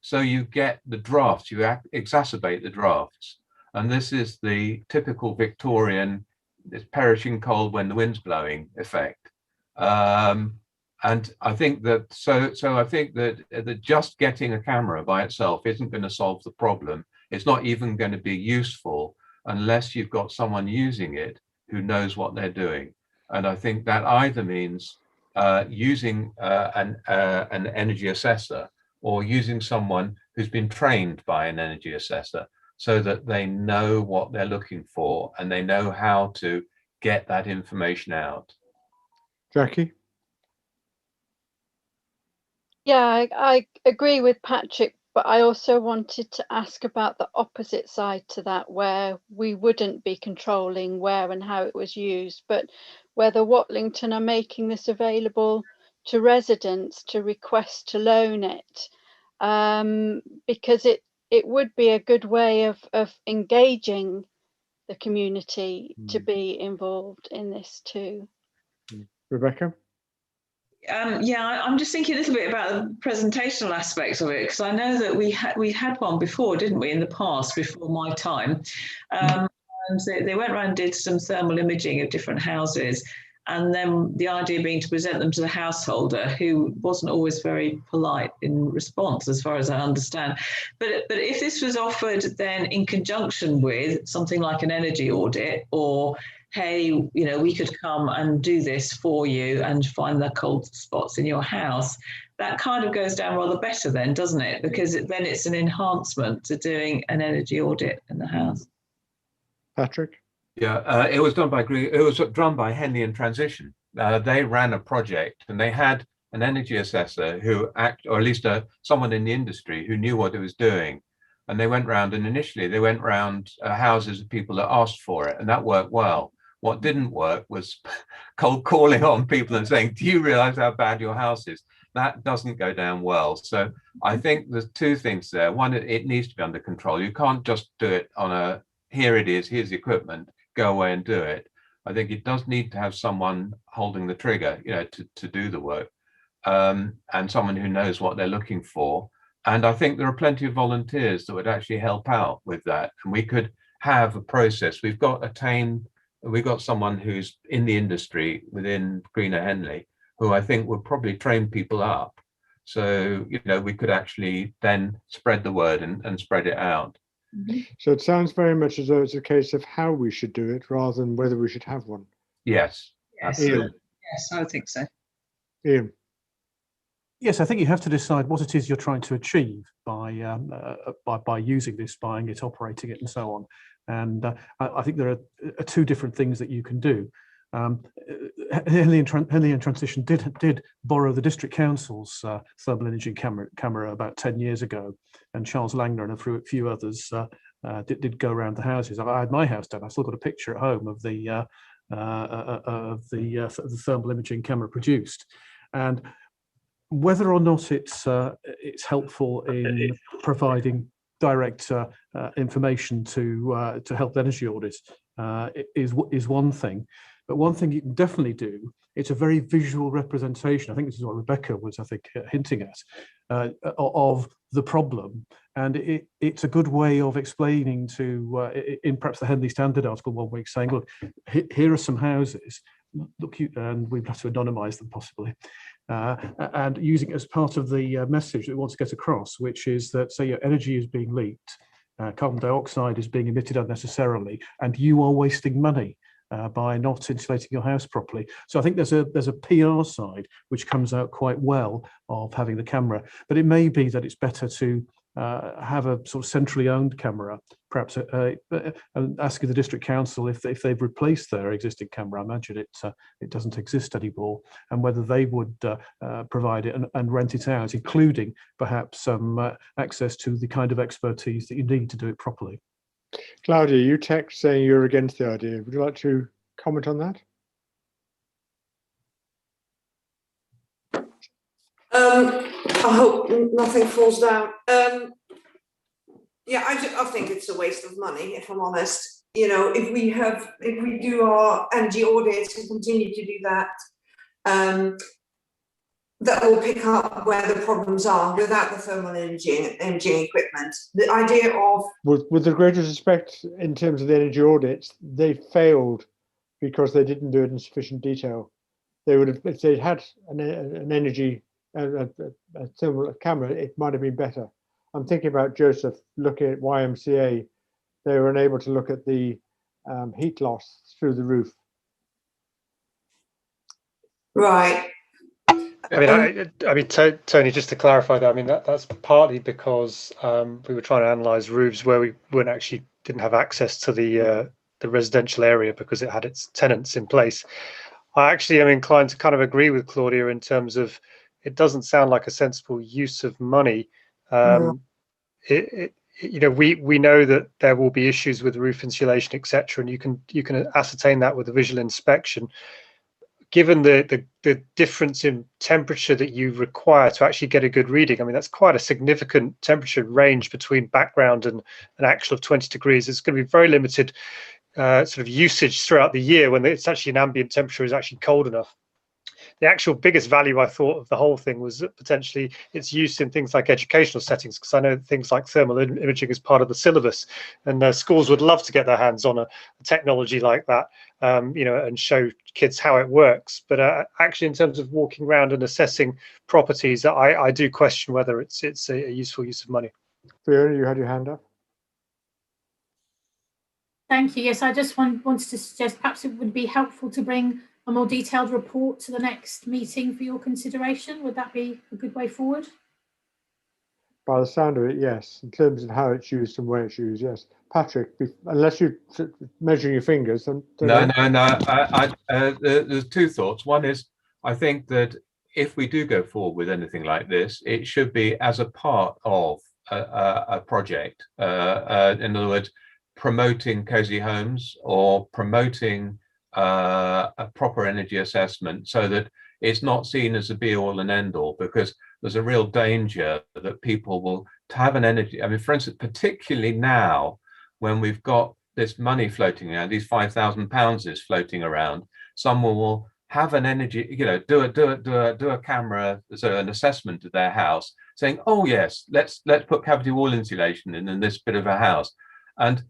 So you get the drafts, you exacerbate the drafts. And this is the typical Victorian, it's perishing cold when the wind's blowing effect. And I think that, so I think that just getting a camera by itself isn't going to solve the problem. It's not even going to be useful unless you've got someone using it who knows what they're doing. And I think that either means using an energy assessor, or using someone who's been trained by an energy assessor, so that they know what they're looking for and they know how to get that information out. Jackie? Yeah, I agree with Patrick, but I also wanted to ask about the opposite side to that, where we wouldn't be controlling where and how it was used, but whether Watlington are making this available to residents to request to loan it, because it would be a good way of engaging the community to be involved in this too. Rebecca? Yeah, I'm just thinking a little bit about the presentational aspects of it, because I know that we had one before, didn't we, in the past, before my time. And they went around and did some thermal imaging of different houses, and then the idea being to present them to the householder, who wasn't always very polite in response, as far as I understand. But if this was offered then in conjunction with something like an energy audit, or hey, you know, we could come and do this for you and find the cold spots in your house, that kind of goes down rather better then, doesn't it? Because then it's an enhancement to doing an energy audit in the house. Patrick? Yeah, it was done by Henley and Transition. They ran a project, and they had an energy assessor who or at least someone in the industry who knew what it was doing. And they went round, and initially they went round houses of people that asked for it, and that worked well. What didn't work was cold calling on people and saying, do you realize how bad your house is? That doesn't go down well. So I think there's two things there. One, it needs to be under control. You can't just do it on a, here it is, here's the equipment, go away and do it. I think it does need to have someone holding the trigger, you know, to do the work, and someone who knows what they're looking for. And I think there are plenty of volunteers that would actually help out with that. And we could have a process. We've got someone who's in the industry within Greener Henley, who I think would probably train people up. So, you know, we could actually then spread the word and spread it out. So it sounds very much as though it's a case of how we should do it rather than whether we should have one. Yes. Ian? Yes, I would think so. Ian? Yes, I think you have to decide what it is you're trying to achieve by using this, buying it, operating it, and so on. And I think there are two different things that you can do. Henley and Transition did borrow the district council's thermal imaging camera about 10 years ago, and Charles Langner and a few others did go around the houses. I had my house done. I still got a picture at home of the thermal imaging camera produced, and whether or not it's helpful in providing direct information to help energy audits is one thing. But one thing you can definitely do, it's a very visual representation. I think this is what Rebecca was, hinting at, of the problem. And it's a good way of explaining to, in perhaps the Henley Standard article one week, saying, look, here are some houses, look, and we have to anonymise them possibly. And using it as part of the message that we want to get across, which is that, say, your energy is being leaked, carbon dioxide is being emitted unnecessarily, and you are wasting money by not insulating your house properly. So I think there's a PR side which comes out quite well of having the camera, but it may be that it's better to have a sort of centrally owned camera, perhaps asking the district council if they've replaced their existing camera. I imagine it doesn't exist anymore, and whether they would provide it and rent it out, including perhaps some access to the kind of expertise that you need to do it properly. Claudia, you text saying you're against the idea. Would you like to comment on that? I hope nothing falls down. Yeah, I think it's a waste of money, if I'm honest. You know, if we do our energy audits and continue to do that, that will pick up where the problems are without the thermal imaging equipment. The idea of with the greatest respect in terms of the energy audits, they failed because they didn't do it in sufficient detail. They would have, if they'd had an energy a thermal camera, it might have been better. I'm thinking about Joseph looking at YMCA. They were unable to look at the heat loss through the roof. right. I mean, Tony, just to clarify that, I mean that's partly because we were trying to analyse roofs where we didn't have access to the residential area because it had its tenants in place. I actually am inclined to kind of agree with Claudia in terms of it doesn't sound like a sensible use of money. You know, we know that there will be issues with roof insulation, etc., and you can ascertain that with a visual inspection. Given the difference in temperature that you require to actually get a good reading, I mean, that's quite a significant temperature range between background and an actual of 20 degrees. It's going to be very limited sort of usage throughout the year when it's actually an ambient temperature is actually cold enough. The actual biggest value I thought of the whole thing was that potentially its use in things like educational settings, because I know things like thermal imaging is part of the syllabus, and schools would love to get their hands on a technology like that, you know, and show kids how it works. But actually, in terms of walking around and assessing properties, I do question whether it's a useful use of money. Fiona, you had your hand up. Thank you. Yes, I just wanted to suggest perhaps it would be helpful to bring a more detailed report to the next meeting for your consideration. Would that be a good way forward? By the sound of it, yes. In terms of how it's used and where it's used, yes. Patrick, unless you're measuring your fingers, then no. There's two thoughts. One is, I think that if we do go forward with anything like this, it should be as a part of a project. In other words, promoting cozy homes or promoting a proper energy assessment, so that it's not seen as a be all and end all, because there's a real danger that people will have an energy. I mean, for instance, particularly now when we've got this money floating around, these £5,000 is floating around, someone will have an energy, you know, do a camera, so an assessment of their house, saying, oh yes, let's put cavity wall insulation in this bit of a house. And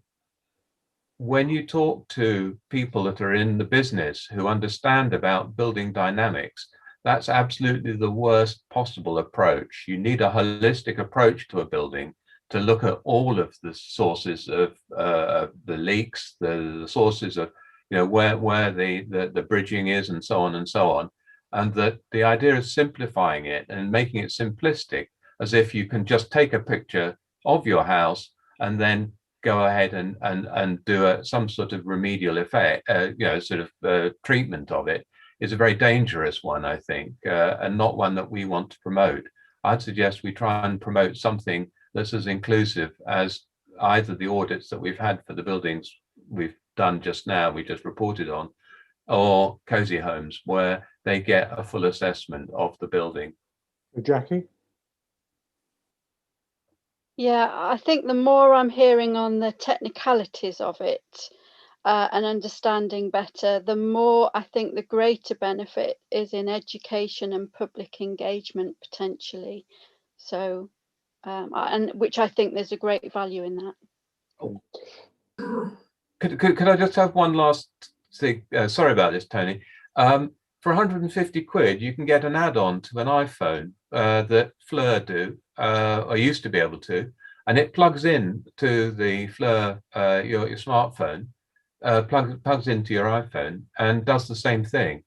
when you talk to people that are in the business who understand about building dynamics, that's absolutely the worst possible approach. You need a holistic approach to a building to look at all of the sources of the leaks, the sources of, you know, where the bridging is, and so on and so on. And that the idea of simplifying it and making it simplistic, as if you can just take a picture of your house and then go ahead and do some sort of remedial effect, you know, sort of treatment of it, is a very dangerous one, I think, and not one that we want to promote. I'd suggest we try and promote something that's as inclusive as either the audits that we've had for the buildings we've done just now, we just reported on, or cozy homes, where they get a full assessment of the building. Jackie? Yeah, I think the more I'm hearing on the technicalities of it and understanding better, the more I think the greater benefit is in education and public engagement potentially. So, and which I think there's a great value in that. Oh. Could I just have one last thing? Sorry about this, Tony. For 150 quid, you can get an add-on to an iPhone that Fleur do, or used to be able to, and it plugs in to the Fleur, your smartphone, plugs into your iPhone and does the same thing.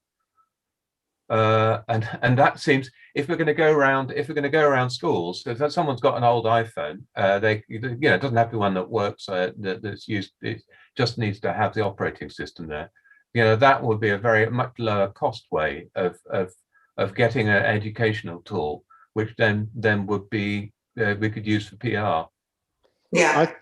And that seems, if we're going to go around schools, if someone's got an old iPhone, it doesn't have to be one that works, that's used. It just needs to have the operating system there. You know, that would be a very much lower cost way of getting an educational tool, which then would be we could use for PR. Yeah, I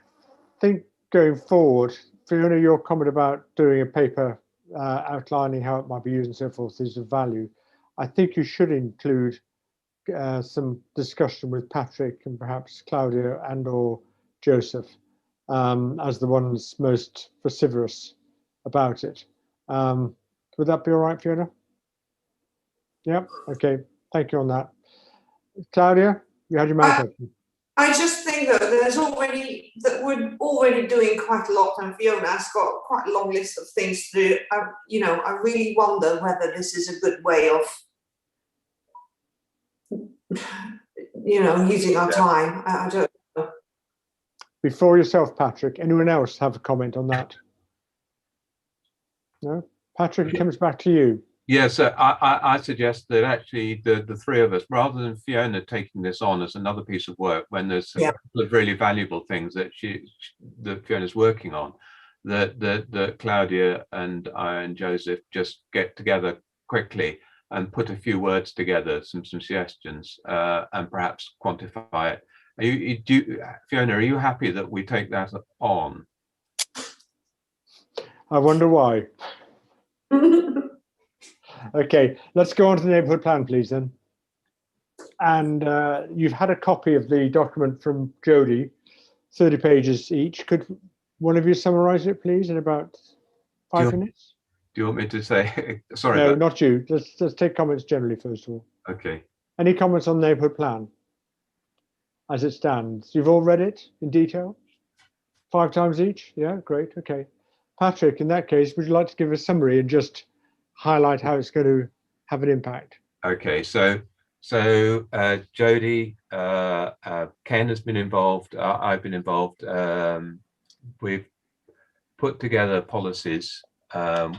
think going forward, Fiona, your comment about doing a paper outlining how it might be used and so forth is of value. I think you should include some discussion with Patrick and perhaps Claudia and or Joseph as the ones most vociferous about it. Would that be all right, Fiona? Yeah, okay. Thank you on that. Claudia, you had your manifesto. I just think that we're already doing quite a lot, and Fiona's got quite a long list of things to do. I really wonder whether this is a good way of, using our time. I don't know. Before yourself, Patrick, anyone else have a comment on that? No? Patrick, it comes back to you. Yes, I suggest that actually the three of us, rather than Fiona taking this on as another piece of work, when there's a couple of really valuable things that Fiona's working on, that Claudia and I and Joseph just get together quickly and put a few words together, some suggestions, and perhaps quantify it. Fiona, are you happy that we take that on? I wonder why. Okay, let's go on to the neighbourhood plan, please, then. And you've had a copy of the document from Jodie, 30 pages each. Could one of you summarise it, please, in about 5 minutes? Do you want me to say? Sorry. No, not you. Let's take comments generally, first of all. Okay. Any comments on the neighbourhood plan as it stands? You've all read it in detail? 5 times each? Yeah, great. Okay. Patrick, in that case, would you like to give a summary and just highlight how it's going to have an impact? Okay, so Jodie, Ken has been involved. I've been involved. We've put together policies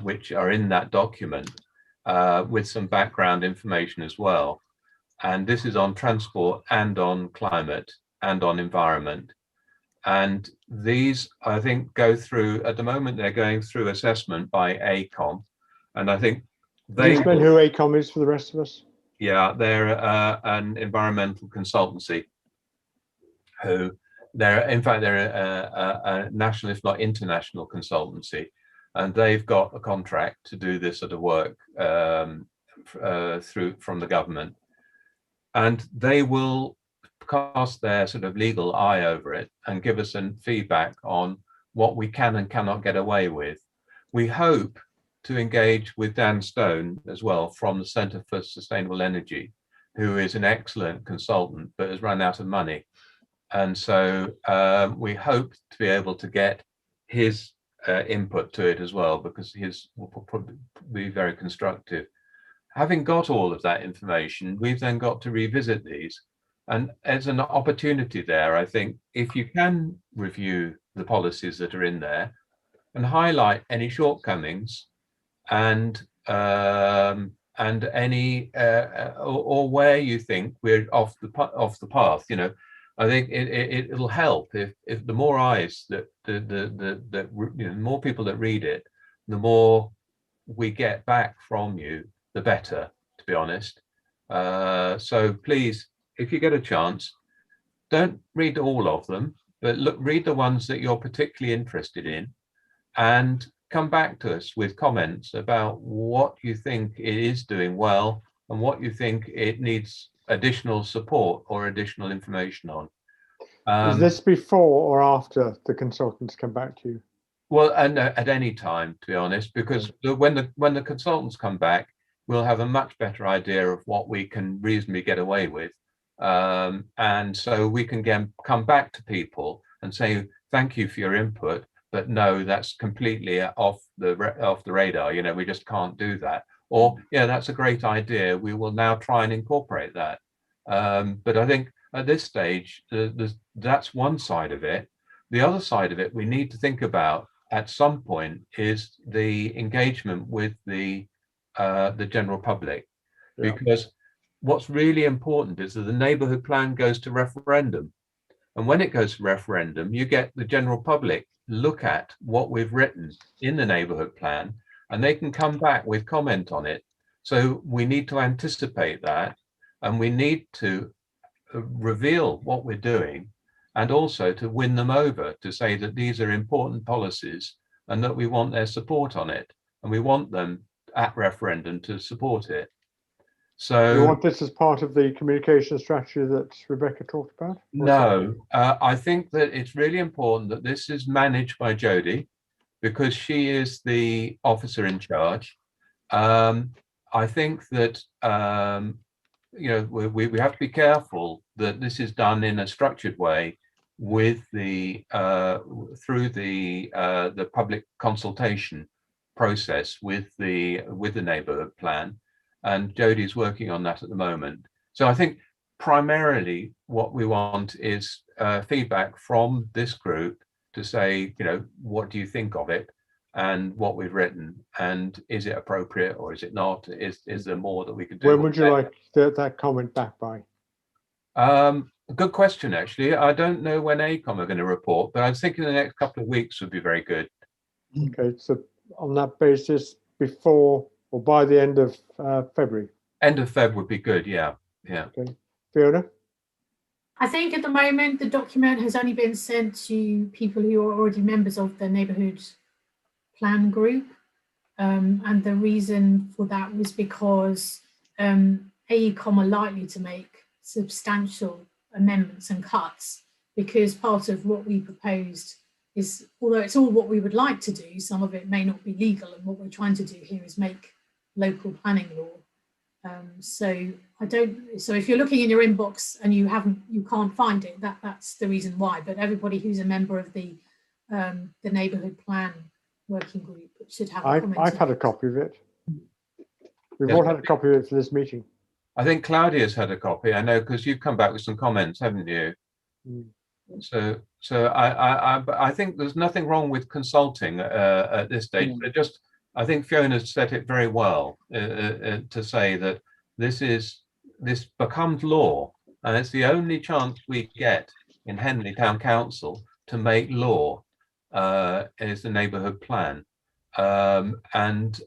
which are in that document with some background information as well. And this is on transport and on climate and on environment. And these, I think, go through, at the moment, they're going through assessment by AECOM. And I think Can you explain who AECOM is for the rest of us? Yeah, they're an environmental consultancy in fact, they're a national, if not international consultancy. And they've got a contract to do this sort of work from the government. And they will cast their sort of legal eye over it and give us some feedback on what we can and cannot get away with. We hope to engage with Dan Stone as well from the Centre for Sustainable Energy, who is an excellent consultant but has run out of money. And so we hope to be able to get his input to it as well, because his will probably be very constructive. Having got all of that information, we've then got to revisit these. And as an opportunity there, I think, if you can review the policies that are in there and highlight any shortcomings and any or where you think we're off the path, I think it'll help if the more eyes that the more people that read it, the more we get back from you, the better, to be honest. So please, if you get a chance, don't read all of them, but read the ones that you're particularly interested in, and come back to us with comments about what you think it is doing well and what you think it needs additional support or additional information on. Is this before or after the consultants come back to you? Well, and at any time, to be honest, because when the consultants come back, we'll have a much better idea of what we can reasonably get away with. And so we can come back to people and say, thank you for your input, but no, that's completely off the radar. We just can't do that. Or, yeah, that's a great idea. We will now try and incorporate that. But I think at this stage, that's one side of it. The other side of it we need to think about at some point is the engagement with the general public, because what's really important is that the neighbourhood plan goes to referendum. And when it goes to referendum, you get the general public look at what we've written in the neighbourhood plan, and they can come back with comment on it. So we need to anticipate that, and we need to reveal what we're doing, and also to win them over to say that these are important policies and that we want their support on it, and we want them at referendum to support it. So you want this as part of the communication strategy that Rebecca talked about? No, I think that it's really important that this is managed by Jodie, because she is the officer in charge. I think that you know, we have to be careful that this is done in a structured way with the through the public consultation process with the neighbourhood plan, and Jodie's working on that at the moment. So I think primarily what we want is feedback from this group to say, you know, what do you think of it and what we've written, and is it appropriate or is it not? Is there more that we can do? When would you like that comment back by? Good question, actually. I don't know when AECOM are going to report, but I was thinking the next couple of weeks would be very good. Okay, so on that basis, before or by the end of February? End of Feb would be good, yeah. Yeah. Okay. Fiona? I think at the moment the document has only been sent to people who are already members of the neighbourhood plan group, and the reason for that was because AECOM are likely to make substantial amendments and cuts, because part of what we proposed is, although it's all what we would like to do, some of it may not be legal, and what we're trying to do here is make local planning law. So if you're looking in your inbox and you can't find it, that's the reason why. But everybody who's a member of the neighbourhood plan working group should have a comment. I've had a copy of it. We've all had a copy of it for this meeting. I think Claudia's had a copy. I know, because you've come back with some comments, haven't you? Mm. So I think there's nothing wrong with consulting at this stage. But just, I think Fiona said it very well to say that this becomes law, and it's the only chance we get in Henley Town Council to make law is the neighbourhood plan, and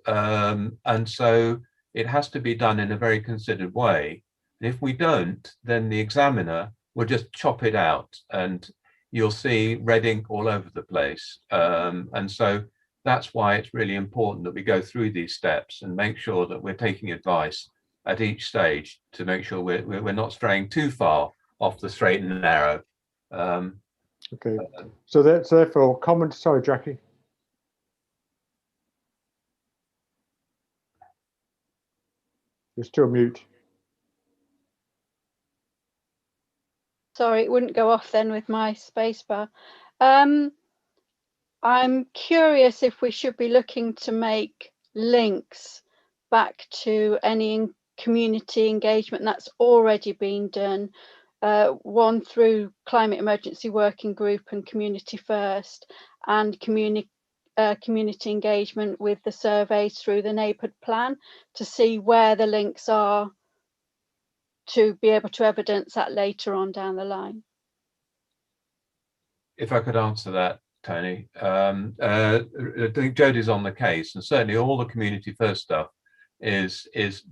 so it has to be done in a very considered way. If we don't, then the examiner will just chop it out, and you'll see red ink all over the place. And so that's why it's really important that we go through these steps and make sure that we're taking advice at each stage to make sure we're not straying too far off the straight and narrow. Okay, so that's therefore comment. Sorry, Jackie. You're still mute. Sorry, it wouldn't go off then with my spacebar. I'm curious if we should be looking to make links back to any community engagement that's already been done, one through Climate Emergency Working Group and Community First, and community engagement with the surveys through the neighbourhood plan, to see where the links are to be able to evidence that later on down the line. If I could answer that, Tony, I think Jodie's on the case, and certainly all the community first stuff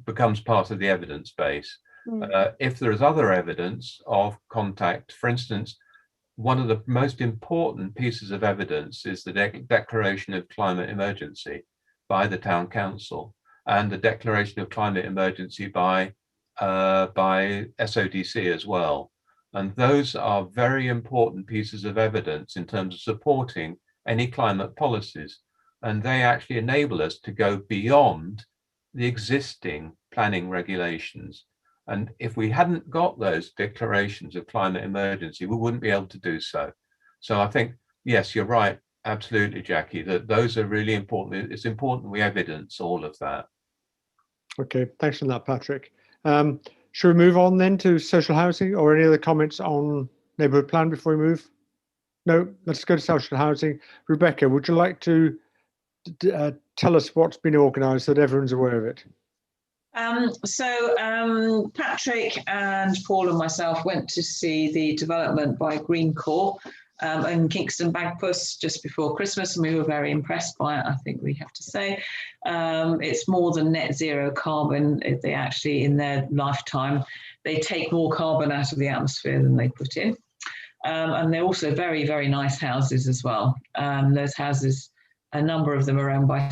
becomes part of the evidence base. If there is other evidence of contact, for instance, one of the most important pieces of evidence is the declaration of climate emergency by the town council, and the declaration of climate emergency by SODC as well. And those are very important pieces of evidence in terms of supporting any climate policies. And they actually enable us to go beyond the existing planning regulations. And if we hadn't got those declarations of climate emergency, we wouldn't be able to do so. So I think, yes, you're right. Absolutely, Jackie, that those are really important. It's important we evidence all of that. Okay, thanks for that, Patrick. Should we move on then to social housing, or any other comments on neighbourhood plan before we move? No, let's go to social housing. Rebecca, would you like to tell us what's been organised so that everyone's aware of it? Patrick and Paul and myself went to see the development by Greencore in Kingston Bagpuss just before Christmas, and we were very impressed by it, I think we have to say. It's more than net zero carbon. They actually, in their lifetime, they take more carbon out of the atmosphere than they put in. And they're also very, very nice houses as well. Those houses, a number of them are owned by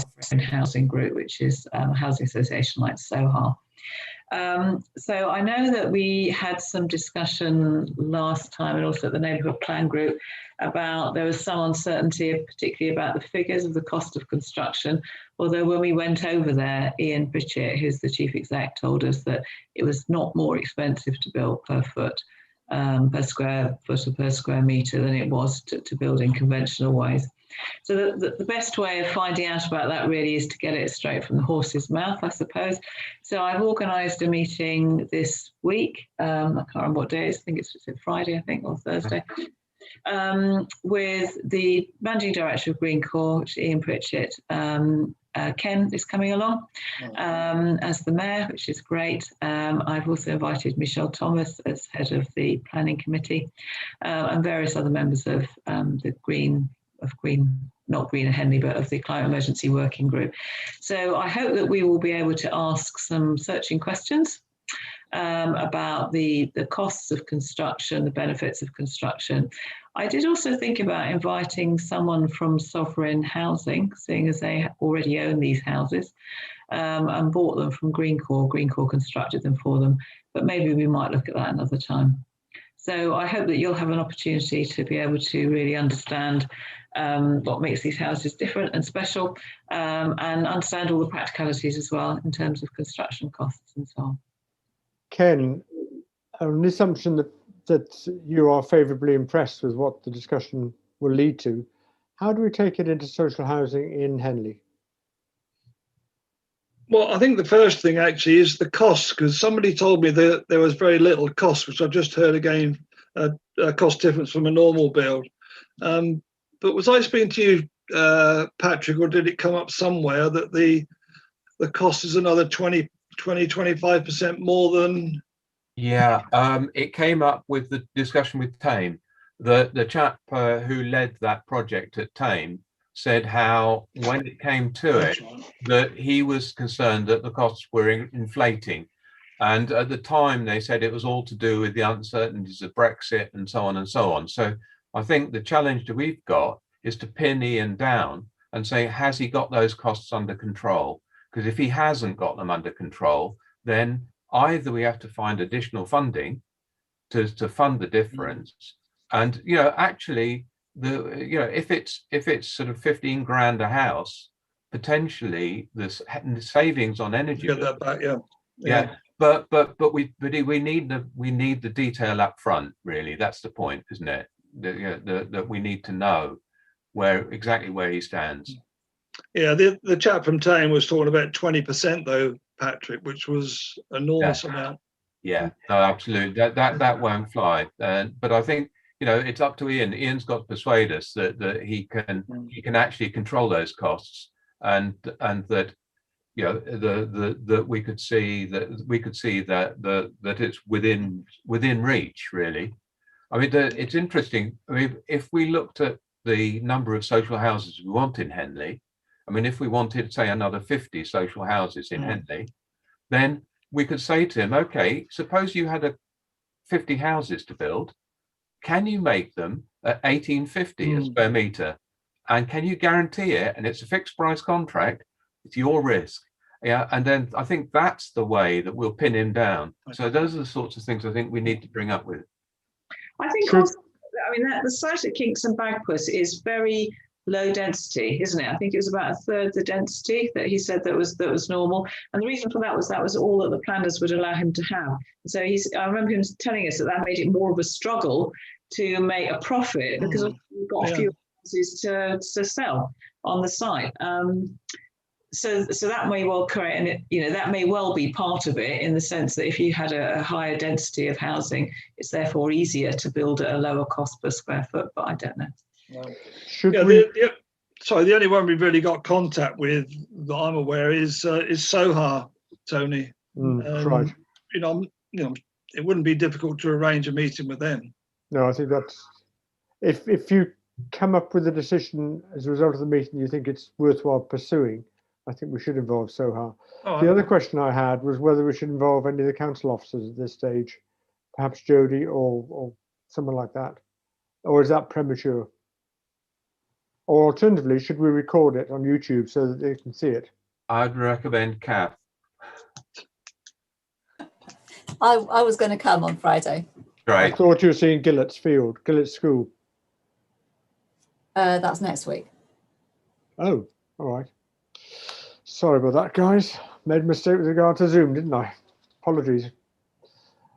Housing Group, which is a housing association like Sohar. So I know that we had some discussion last time and also at the neighbourhood plan group about there was some uncertainty, particularly about the figures of the cost of construction. Although when we went over there, Ian Pritchett, who's the chief exec, told us that it was not more expensive to build per foot, per square foot or per square metre than it was to build in conventional ways. So the best way of finding out about that really is to get it straight from the horse's mouth, I suppose. So I've organised a meeting this week. I can't remember what day it is. I think it's Friday, I think, or Thursday. With the managing director of Green Corps, Ian Pritchett. Ken is coming along as the mayor, which is great. I've also invited Michelle Thomas as head of the planning committee and various other members of the not Green and Henley, but of the Climate Emergency Working Group. So I hope that we will be able to ask some searching questions about the costs of construction, the benefits of construction. I did also think about inviting someone from Sovereign Housing, seeing as they already own these houses and bought them from Green Corps. Green Corps constructed them for them, but maybe we might look at that another time. So I hope that you'll have an opportunity to be able to really understand what makes these houses different and special and understand all the practicalities as well in terms of construction costs and so on. Ken, on the assumption that you are favourably impressed with what the discussion will lead to, how do we take it into social housing in Henley? Well, I think the first thing actually is the cost, because somebody told me that there was very little cost, which I've just heard again, a cost difference from a normal build. But was I speaking to you, Patrick, or did it come up somewhere that the cost is another 25% more than? Yeah, it came up with the discussion with Tame. The chap who led that project at Tame said how when it came to it, that he was concerned that the costs were inflating. And at the time, they said it was all to do with the uncertainties of Brexit and so on and so on. So I think the challenge that we've got is to pin Ian down and say, has he got those costs under control? Because if he hasn't got them under control, then either we have to find additional funding to fund the difference. And, you know, actually, if it's sort of 15 grand a house, potentially the savings on energy. Get that back, yeah. But we need the detail up front, really. That's the point, isn't it? That we need to know exactly where he stands. Yeah, the chap from Tame was talking about 20% though, Patrick, which was an enormous amount. Yeah, no, absolutely. That won't fly. But I think, you know, it's up to Ian. Ian's got to persuade us that he can actually control those costs, and that, you know, that we could see that it's within reach, really. I mean, it's interesting. I mean, if we looked at the number of social houses we want in Henley, I mean, if we wanted, say, another 50 social houses in Henley, then we could say to him, okay, suppose you had 50 houses to build. Can you make them at 1850 a square metre? And can you guarantee it? And it's a fixed price contract. It's your risk. Yeah. And then I think that's the way that we'll pin him down. So those are the sorts of things I think we need to bring up with. I think also, I mean, the site at Kingston Bagpuss is very low density, isn't it? I think it was about a third the density that he said that was normal. And the reason for that was all that the planners would allow him to have. So I remember him telling us that made it more of a struggle to make a profit because we've got a few houses to sell on the site. So that may well create, and you know, that may well be part of it in the sense that if you had a higher density of housing, it's therefore easier to build at a lower cost per square foot. But I don't know. The only one we've really got contact with that I'm aware is Sohar, Tony. Right. You know, it wouldn't be difficult to arrange a meeting with them. No, I think that's if you come up with a decision as a result of the meeting you think it's worthwhile pursuing, I think we should involve Sohar. The other question I had was whether we should involve any of the council officers at this stage, perhaps Jodie or someone like that, or is that premature? Or alternatively, should we record it on YouTube so that they can see it? I'd recommend Kath. I was going to come on Friday. I Great. thought you were seeing Gillett's School. That's next week. Oh, all right. Sorry about that, guys. Made a mistake with regard to Zoom, didn't I? Apologies.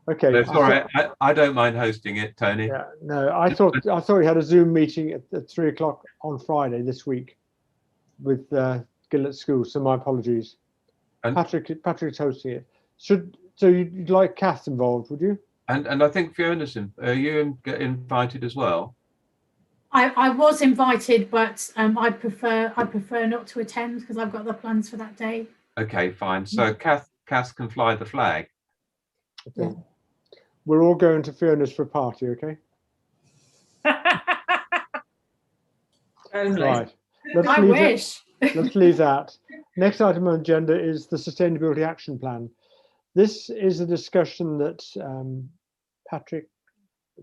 Okay. That's all right. I don't mind hosting it, Tony. Yeah, no, I thought you had a Zoom meeting at 3 o'clock on Friday this week with Gillett's School, so my apologies. And Patrick's hosting it. So you'd like Kath involved, would you? and I think Fiona's are you invited as well? I was invited, but I prefer not to attend because I've got other plans for that day. Okay, fine. So Kath can fly the flag. Okay. Yeah. We're all going to Fiona's for a party, okay? Right. I wish. Let's leave that. Next item on the agenda is the Sustainability Action Plan. This is a discussion that Patrick,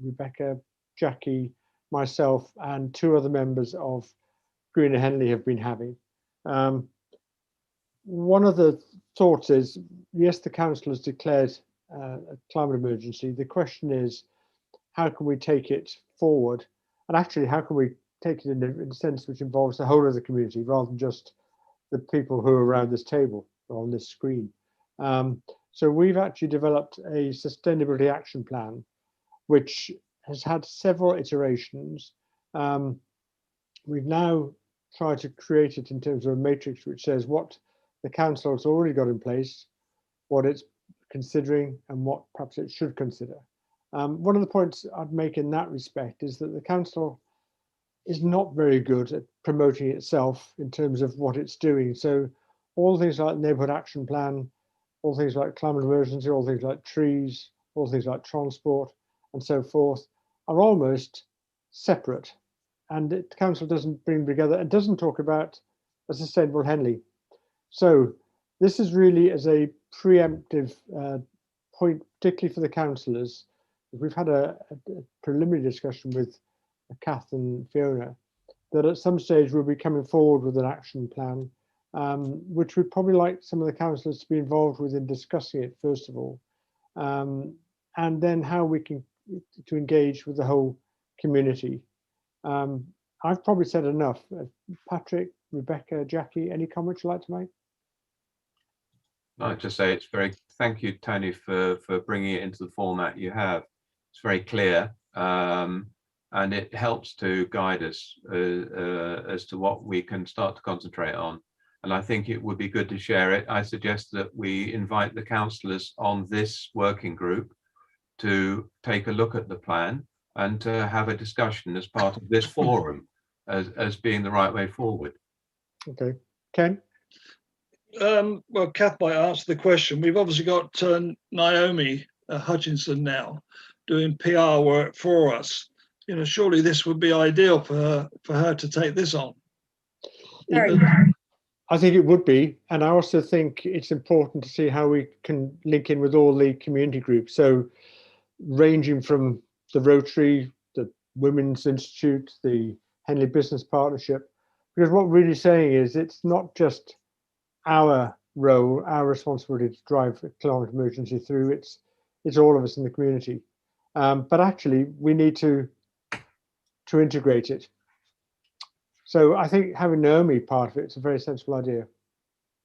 Rebecca, Jackie, myself, and 2 other members of Green and Henley have been having. One of the thoughts is, yes, the council has declared a climate emergency. The question is, how can we take it forward? And actually, how can we take it in a sense which involves the whole of the community rather than just the people who are around this table or on this screen? So we've actually developed a sustainability action plan, which has had several iterations. We've now tried to create it in terms of a matrix which says what the council has already got in place, what it's considering, and what perhaps it should consider. One of the points I'd make in that respect is that the council is not very good at promoting itself in terms of what it's doing. So all things like neighbourhood action plan, all things like climate emergency, all things like trees, all things like transport and so forth are almost separate. And the council doesn't bring together and doesn't talk about a sustainable Henley. So this is really as a preemptive point, particularly for the councillors. We've had a preliminary discussion with Kath and Fiona that at some stage we'll be coming forward with an action plan, which we'd probably like some of the councillors to be involved with in discussing it first of all, and then how we can to engage with the whole community. I've probably said enough. Patrick, Rebecca, Jackie, any comments you'd like to make? I'd just say thank you, Tony, for bringing it into the format you have. It's very clear, and it helps to guide us as to what we can start to concentrate on. And I think it would be good to share it. I suggest that we invite the councillors on this working group to take a look at the plan and to have a discussion as part of this forum as being the right way forward. Okay, Ken? Well, Kath might answer the question. We've obviously got Naomi Hutchinson now doing PR work for us. You know, surely this would be ideal for her to take this on. I think it would be, and I also think it's important to see how we can link in with all the community groups. So ranging from the Rotary, the Women's Institute, the Henley Business Partnership, because what we're really saying is it's not just our role, our responsibility to drive the climate emergency through, it's all of us in the community. But actually we need to integrate it. So I think having Naomi part of it is a very sensible idea.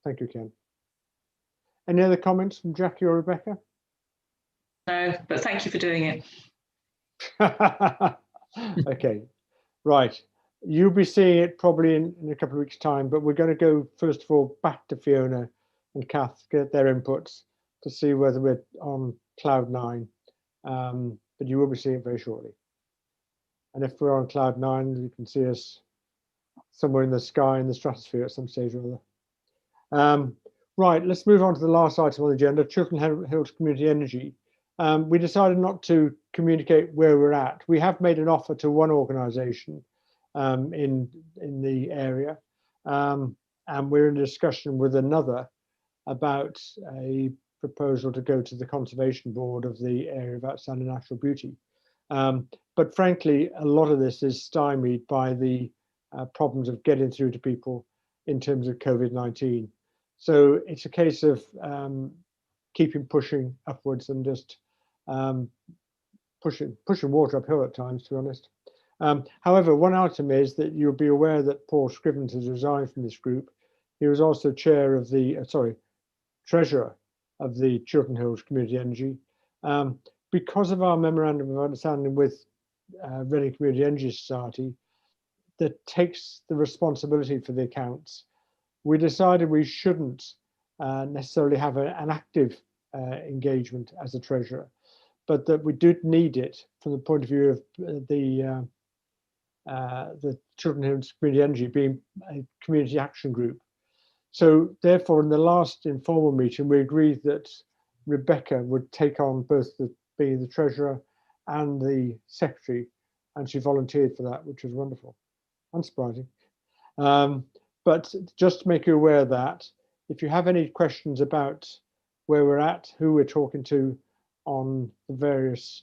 Thank you, Ken. Any other comments from Jackie or Rebecca? No, but thank you for doing it. Okay, right. You'll be seeing it probably in a couple of weeks' time, but we're going to go first of all back to Fiona and Kath, get their inputs to see whether we're on cloud 9. But you will be seeing it very shortly. And if we're on cloud 9, you can see us somewhere in the sky in the stratosphere at some stage or other. Right, let's move on to the last item on the agenda, Chilton Hills Community Energy. We decided not to communicate where we're at. We have made an offer to one organisation in the area, and we're in a discussion with another about a proposal to go to the Conservation Board of the area of outstanding natural beauty. But frankly, a lot of this is stymied by the problems of getting through to people in terms of COVID-19. So it's a case of keep him pushing upwards and just pushing water uphill at times, to be honest. However, one item is that you'll be aware that Paul Scrivens has resigned from this group. He was also chair of the, treasurer of the Chilton Hills Community Energy. Because of our memorandum of understanding with Reading Community Energy Society that takes the responsibility for the accounts, we decided we shouldn't necessarily have an active engagement as a treasurer, but that we did need it from the point of view of the Chilton Hills Community Energy being a community action group. So therefore, in the last informal meeting, we agreed that Rebecca would take on both being the treasurer and the secretary, and she volunteered for that, which was wonderful. Unsurprising. But just to make you aware that if you have any questions about where we're at, who we're talking to on the various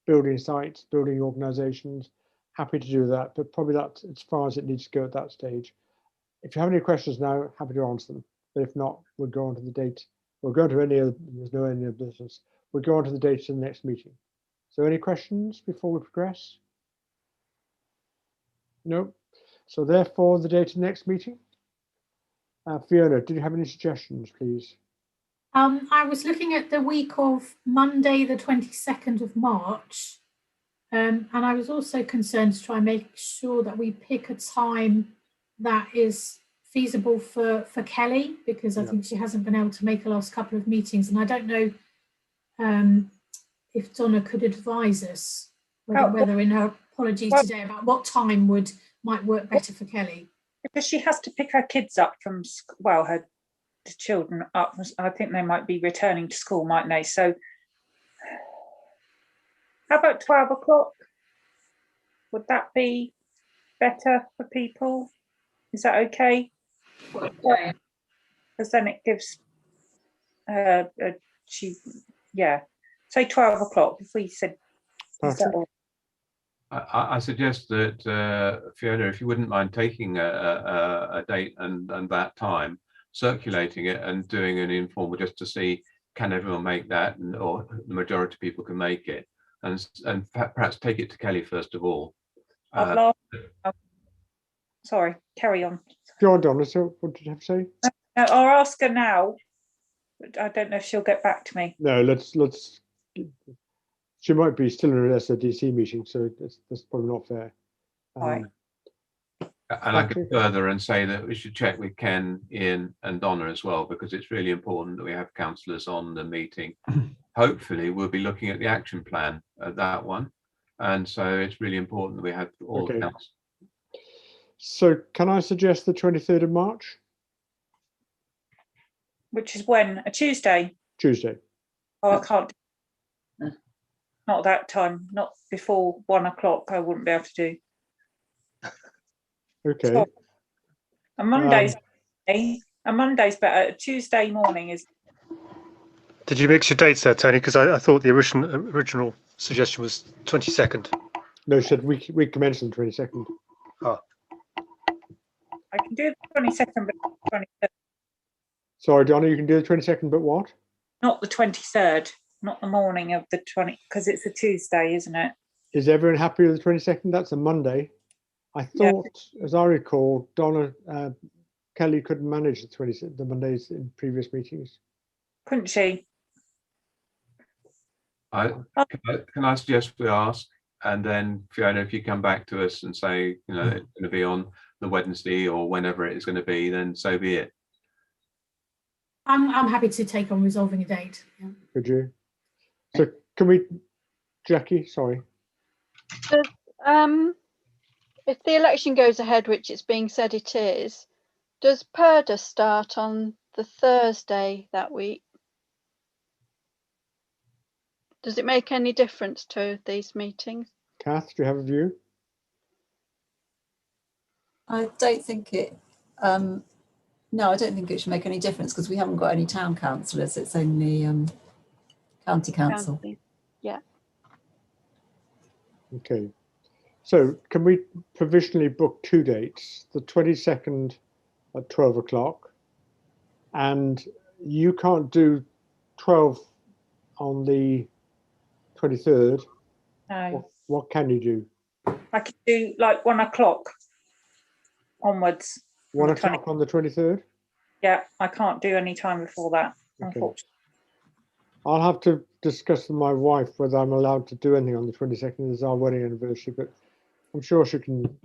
building sites, building organizations, happy to do that, but probably that's as far as it needs to go at that stage. If you have any questions now, happy to answer them. But if not, we'll go on to the date. We'll go to any other, there's no any other business. We'll go on to the date of the next meeting. So any questions before we progress? No. So therefore, the date of the next meeting. Fiona, did you have any suggestions, please? I was looking at the week of Monday, the 22nd of March, and I was also concerned to try and make sure that we pick a time that is feasible for Kelly, because I think she hasn't been able to make the last couple of meetings, and I don't know if Donna could advise us whether in her apologies today about what time might work better for Kelly. Because she has to pick her kids up from, well, her children up. I think they might be returning to school, mightn't they? So how about 12 o'clock? Would that be better for people? Is that okay? Okay. Because then it gives say 12 o'clock if we said. I suggest that Fiona, if you wouldn't mind taking a date and that time, circulating it and doing an informal just to see can everyone make that, or the majority of people can make it, and perhaps take it to Kelly first of all. Sorry, carry on. Go on, Donna. So what did you have to say? No, I'll ask her now. But I don't know if she'll get back to me. No, let's. She might be still in an SODC meeting, so that's probably not fair. Right. And I could further and say that we should check with Ken, Ian and Donna as well, because it's really important that we have councillors on the meeting. Hopefully we'll be looking at the action plan at that one. And so it's really important that we have all the council. So can I suggest the 23rd of March? Which is when? A Tuesday? Tuesday. Oh, I can't. Not that time, not before 1 o'clock. I wouldn't be able to do. Okay. So, a Monday's better. A Tuesday morning is. Did you mix your dates there, Tony? Because I thought the original suggestion was 22nd. No, she said we commence on 22nd. Oh. I can do the 22nd, but 23rd. Sorry, Donna, you can do the 22nd, but what? Not the 23rd. Not the morning of the 20th, because it's a Tuesday, isn't it? Is everyone happy with the 22nd? That's a Monday. I thought, as I recall, Donna, Kelly couldn't manage the Mondays in previous meetings. Couldn't she? Can I suggest we ask, and then Fiona, if you come back to us and say, it's going to be on the Wednesday or whenever it is going to be, then so be it. I'm happy to take on resolving a date. Yeah. Could you? So can we, Jackie? Sorry. If the election goes ahead, which it's being said it is, does PERDA start on the Thursday that week? Does it make any difference to these meetings? Kath, do you have a view? I don't think it. No, I don't think it should make any difference because we haven't got any town councillors. It's only county council. Yeah. Okay. So can we provisionally book 2 dates, the 22nd at 12 o'clock and you can't do 12 on the 23rd. No, What can you do? I could do like 1 o'clock onwards. 1 on the 20 o'clock on the 23rd? Yeah, I can't do any time before that, Okay. unfortunately. I'll have to discuss with my wife whether I'm allowed to do anything on the 22nd. It's our wedding anniversary, but I'm sure she can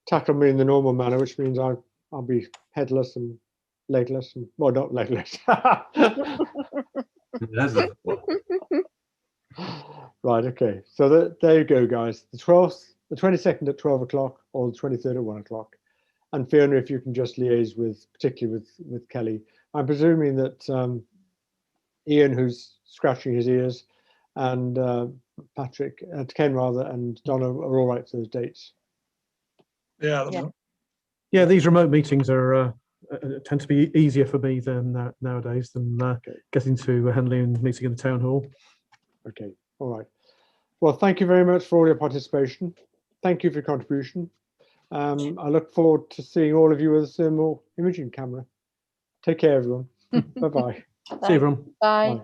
tackle me in the normal manner, which means I'll be headless and legless, and well, not legless. Right, okay. So there you go, guys. The 12th, the 22nd at 12 o'clock, or the 23rd at 1 o'clock. And Fiona, if you can just liaise with, particularly with Kelly. I'm presuming that Ian, who's scratching his ears, and Patrick, Ken rather, and Donna are all right for those dates. Yeah. Yeah, these remote meetings are tend to be easier for me than nowadays than getting to Henley and meeting in the town hall. Okay, all right. Well, thank you very much for all your participation. Thank you for your contribution. I look forward to seeing all of you with a thermal imaging camera. Take care, everyone. Bye-bye. See you, everyone. Bye. Bye.